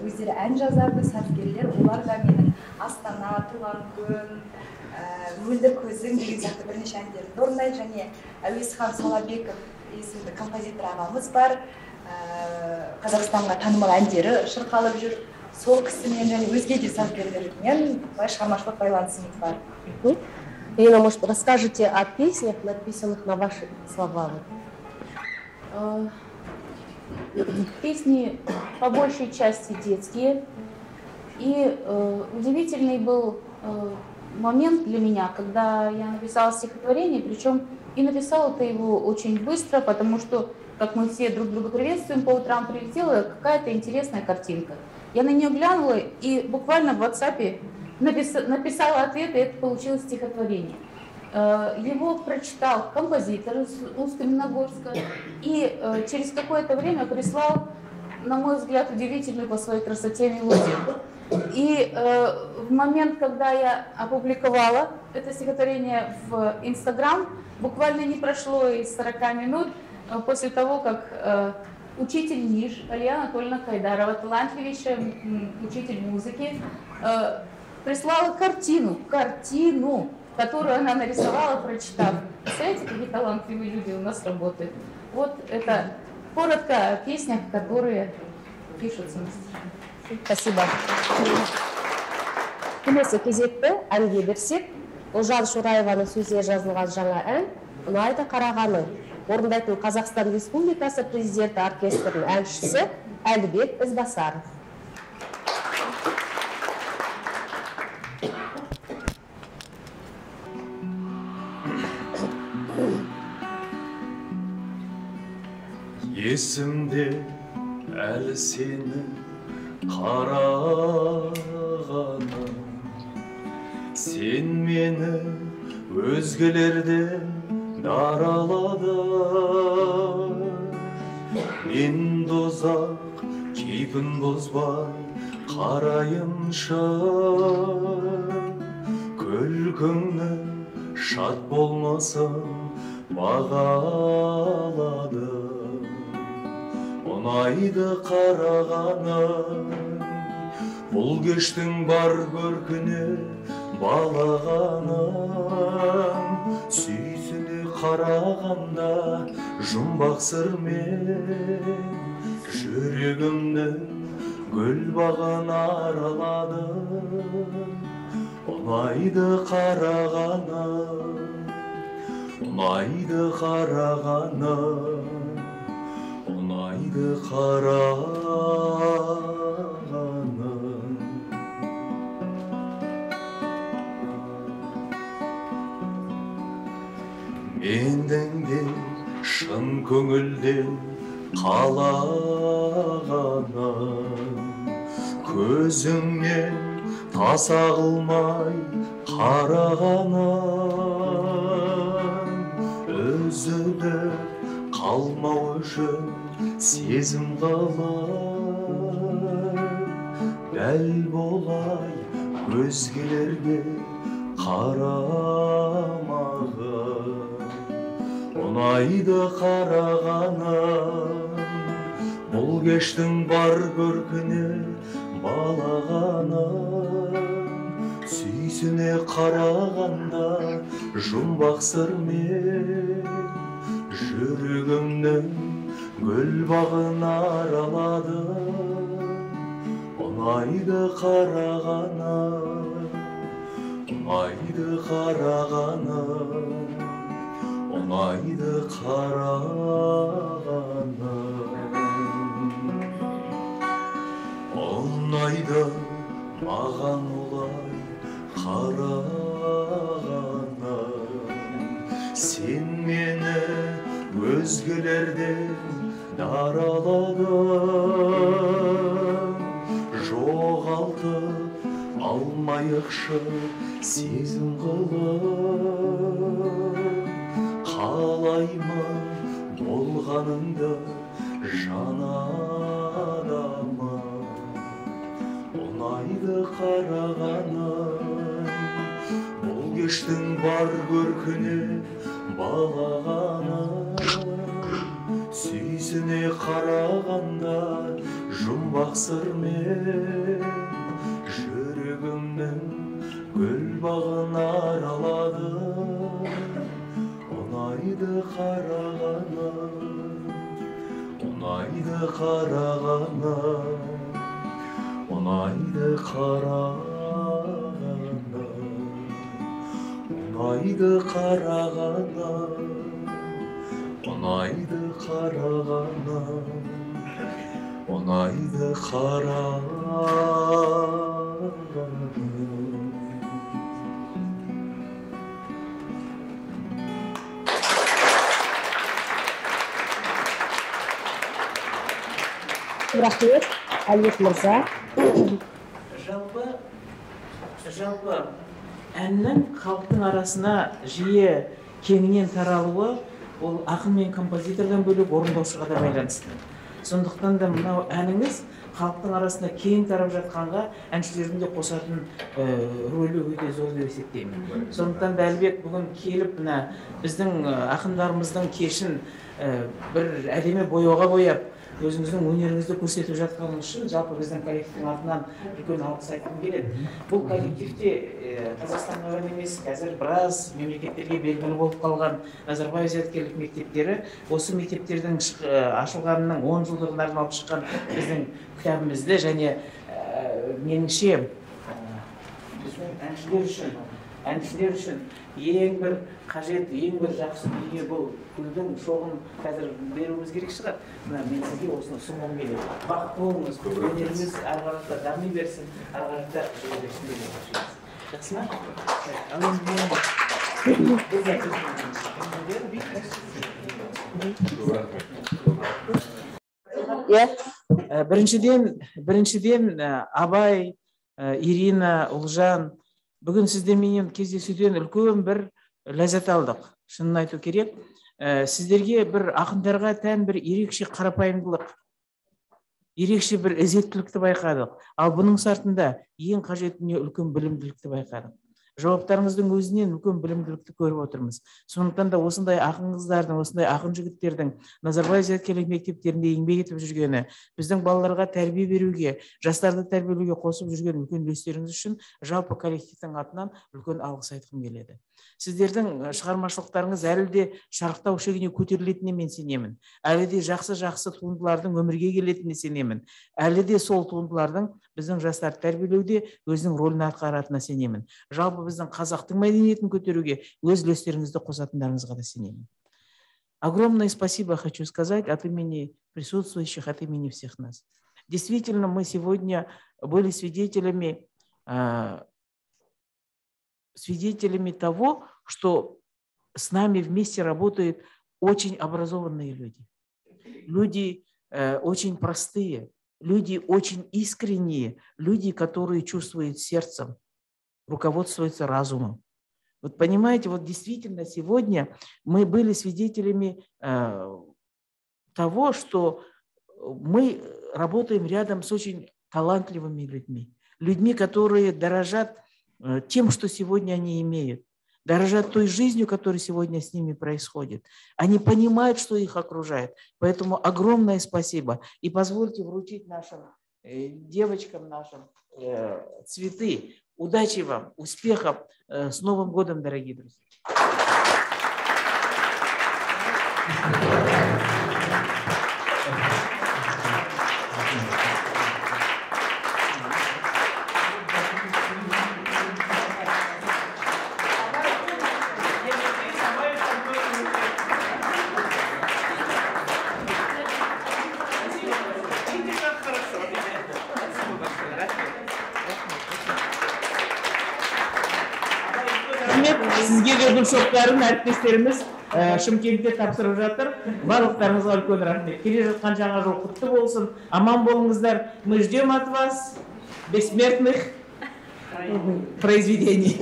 өздері ән жазады, сазгерлер. Олар да менің Астана, Туған күн, Мөлдір көзің деген сияқты бірнеше әндерді орындайды. Және Әуесхан Солабеков есімді композитор ағамыз бар. Қазақстанға танымал әндері шырқалып жүр. Сол кісімен және өзге де сазгерлермен шығармашылық байланысымыз бар. Ирина, может, расскажете о песнях, написанных на ваши слова? Песни по большей части детские. И удивительный был момент для меня, когда я написала стихотворение, причем и написала-то его очень быстро, потому что, как мы все друг друга приветствуем, по утрам прилетела какая-то интересная картинка. Я на нее глянула и буквально в WhatsApp написала ответ, и это получилось стихотворение. Его прочитал композитор из Усть-Каменогорска и через какое-то время прислал, на мой взгляд, удивительную по своей красоте мелодию. И в момент, когда я опубликовала это стихотворение в Instagram, буквально не прошло и 40 минут после того, как учитель НИЖ Алия Анатольевна Кайдарова, талантливейшая учитель музыки, прислала картину, которую она нарисовала, прочитав. Представляете, какие талантливые люди у нас работают. Вот это коротко о песнях, которые пишутся на стихи. Спасибо. Келесі кезекті әнге берсек, Ұлжан Шораеваның сөзіне жазылған жаңа ән «Ұнайды қарағаны» орындайтын Қазақстан Республикасы президенті оркестрінің әншісі Әлібек Ізбасаров. Есімде әлі сені қарағаным, сен мені өзгелерден дараладың. Мен дозақ кейпін бұзбай қарайыншы, күлкіңнің шат болмасын бағаладым. Ұнайды қарағаның, бұл кештің бар көркіне балағаның. Сүйсіне қарағанда жұмбақ сырмен жүрегімнің гүл бағын араладым. Ұнайды қарағаның, ұнайды қарағаның, ұнайды қарағаның. Менің де шын көңілден қалағаным, көзіңнен таса қылмай қарағаным. Үзіліп қалмау үшін сезім қылып, дәл болай өзгелерге қарамағым. Ұнайды қарағаным, бұл кештің бар көркіне балағаным. Сүйсіне қарағанда жұмбақ сырмен жүрегімнің гүл бағын араладым. Ұнайды қарағаным, ұнайды қарағаным, ұнайды қарағаным. Ұнайды маған олай қарағаным, сен мені өзгелерден дараладың. Жоғалтып алмайықшы сезім қылып, қалаймын болғаныңды жан адамым. Ұнайды қарағаным, бұл кештің бар көркіне балағаным. Сүйсіне қарағанда жұмбақ сырмен жүрегімнің гүл бағын араладым. Ұнайды қарағаным, ұнайды қарағаным, ұнайды қарағаным, ұнайды қарағаным, ұнайды қарағаным, ұнайды қарағаным. Рахмет, Алик мырза. Жалпы әннің халықтың арасына жиі кеңінен таралуы ол ақын мен композитордан бөлек орындаушыға да байланысты. Сондықтан да мынау әніңіз халықтың арасында кең тарап жатқанға әншілердің де қосатын рөлі өте зор деп есептеймін. Сондықтан да Әлібек бүгін келіп мына біздің ақындарымыздың кешін бір әдемі бояуға бояп өзіңіздің өнеріңізді көрсетіп жатқаныңыз үшін жалпы біздің коллективтің атынан үлкен алғыс айтқым келеді. Бұл коллективте Қазақстанға ғана емес, қазір біраз мемлекеттерге белгілі болып қалған Назарбаев зияткерлік мектептері осы мектептердің ашылғанының 10 жылдығына арналып шыққан біздің кітабымызды және меніңше әншілер үшін ең бір қажет, ең бір жақсы дүние бұл гүлдің шоғын қазір беруіміз керек шығар. Мен сізге осыны ұсынғым келеді. Бақытты болыңыз, өнеріңіз ары қарата дами берсін, ары қарата жүре берсін деп ойлаймын. Жақсы ма? Біріншіден Абай, Ирина, Ұлжан, бүгін сіздермен кездесуден үлкен бір ләззат алдық. Шынын айту керек. Сіздерге бір ақындарға тән бір ерекше қарапайымдылық, ерекше бір ізеттілікті байқадық. Ал бұның сартында ең қажет дүние үлкен білімділікті байқадық. жауаптарыңыздың өзінен үлкен білімділікті көріп отырмыз. Сондықтан да осындай ақын қыздардың, осындай ақын жігіттердің Назарбаев зияткерлік мектептерінде еңбек етіп жүргені, біздің балаларға тәрбие беруге, жастарды тәрбиелеуге қосып жүрген үлкен үлестеріңіз үшін жалпы коллективтің атынан үлкен алғыс айтқым келеді. Сіздердің шығармашылықтарыңыз әлі де шарықтау шегіне көтерілетініне мен сенемін. Әлі де жақсы туындылардың өмірге келетініне сенемін. Әлі де сол туындылардың біздің жастарды тәрбиелеуде өзінің рөлін атқаратынына сенемін. Жалпы біздің қазақтың мәдениетін көтеруге өз үлестеріңізді қосатындарыңызға да сенемін. Огромное спасибо хочу сказать от имени присутствующих, от имени всех нас. Действительно, мы сегодня были свидетелями того, что с нами вместе работают очень образованные люди. Люди очень простые, люди очень искренние, люди, которые чувствуют сердцем, руководствуются разумом. Вот понимаете, вот действительно сегодня мы были свидетелями того, что мы работаем рядом с очень талантливыми людьми. Людьми, которые дорожат тем, что сегодня они имеют, дорожат той жизнью, которая сегодня с ними происходит. Они понимают, что их окружает. Поэтому огромное спасибо. И позвольте вручить нашим девочкам, нашим цветы. Удачи вам, успехов. С Новым годом, дорогие друзья. Сізге де гүл шоқтарын әріптестеріміз Шымкентте тапсырып жатыр. Барлықтарыңызға үлкен рахмет. Келе жатқан жаңа жыл құтты болсын. Аман болыңыздар. Мы ждем от вас бессмертных произведений.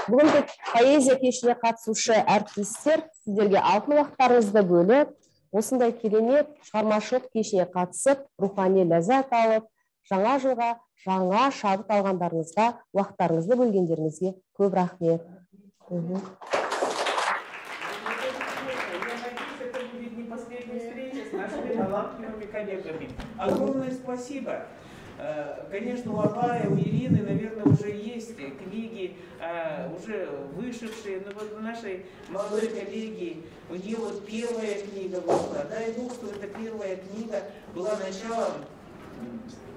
Бүгінгі поэзия кешіне қатысушы әріптестер, сіздерге алтын уақыттарыңызды бөліп, осындай керемет шығармашылық кешіне қатысып, рухани ләззат алып, жаңа жылға жаңа шабыт алғандарыңызға, уақыттарыңызды бөлгендеріңізге көп рахмет. Огромное спасибо. Конечно, у Абая, у Ирины, наверное, уже есть книги, уже вышедшие, но вот у нашей молодой коллеги, у нее вот первая книга вышла. Дай Бог, что эта первая книга была началом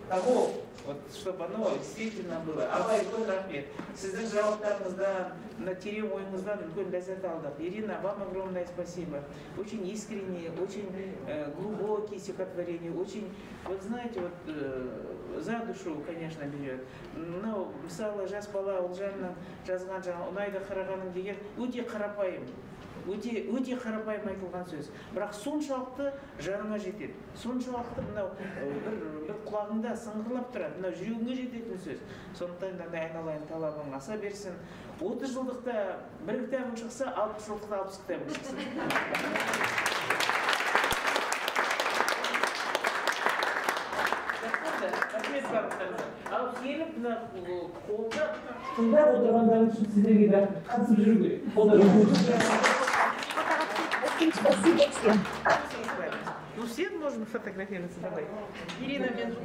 того, вот, чтобы оно действительно было. Абай, үлкен рахмет. Сіздің жауаптарыңыздан, терең ойыңыздан үлкен ләззат алдық. Ирина, вам огромное спасибо. Очень искренние, очень глубокие стихотворения, очень, вот знаете, вот за душу, конечно, берет. Но, мысалы, жас бала Олжанның жазған жаңа ұнайды қарағаным деген өте қарапайым. Өте қарапайым айтылған сөз. Бірақ соншалықты жаныма жетеді. Соншалықты мынау бір құлағыңда сыңғырлап тұрады. Мынау жүрегіңе жететін сөз. Сондықтан да айналайын талабың аса берсін. 30 жылдықта бір кітабың шықса, 60 жылдықта 60 кітабың шықсын. Ал келіп, мына қолда тыңдап отырғандарың үшін сіздерге де қатысып жүруге. Спасибо всем. Ну, все можно фотографироваться, давай. Ирина, мен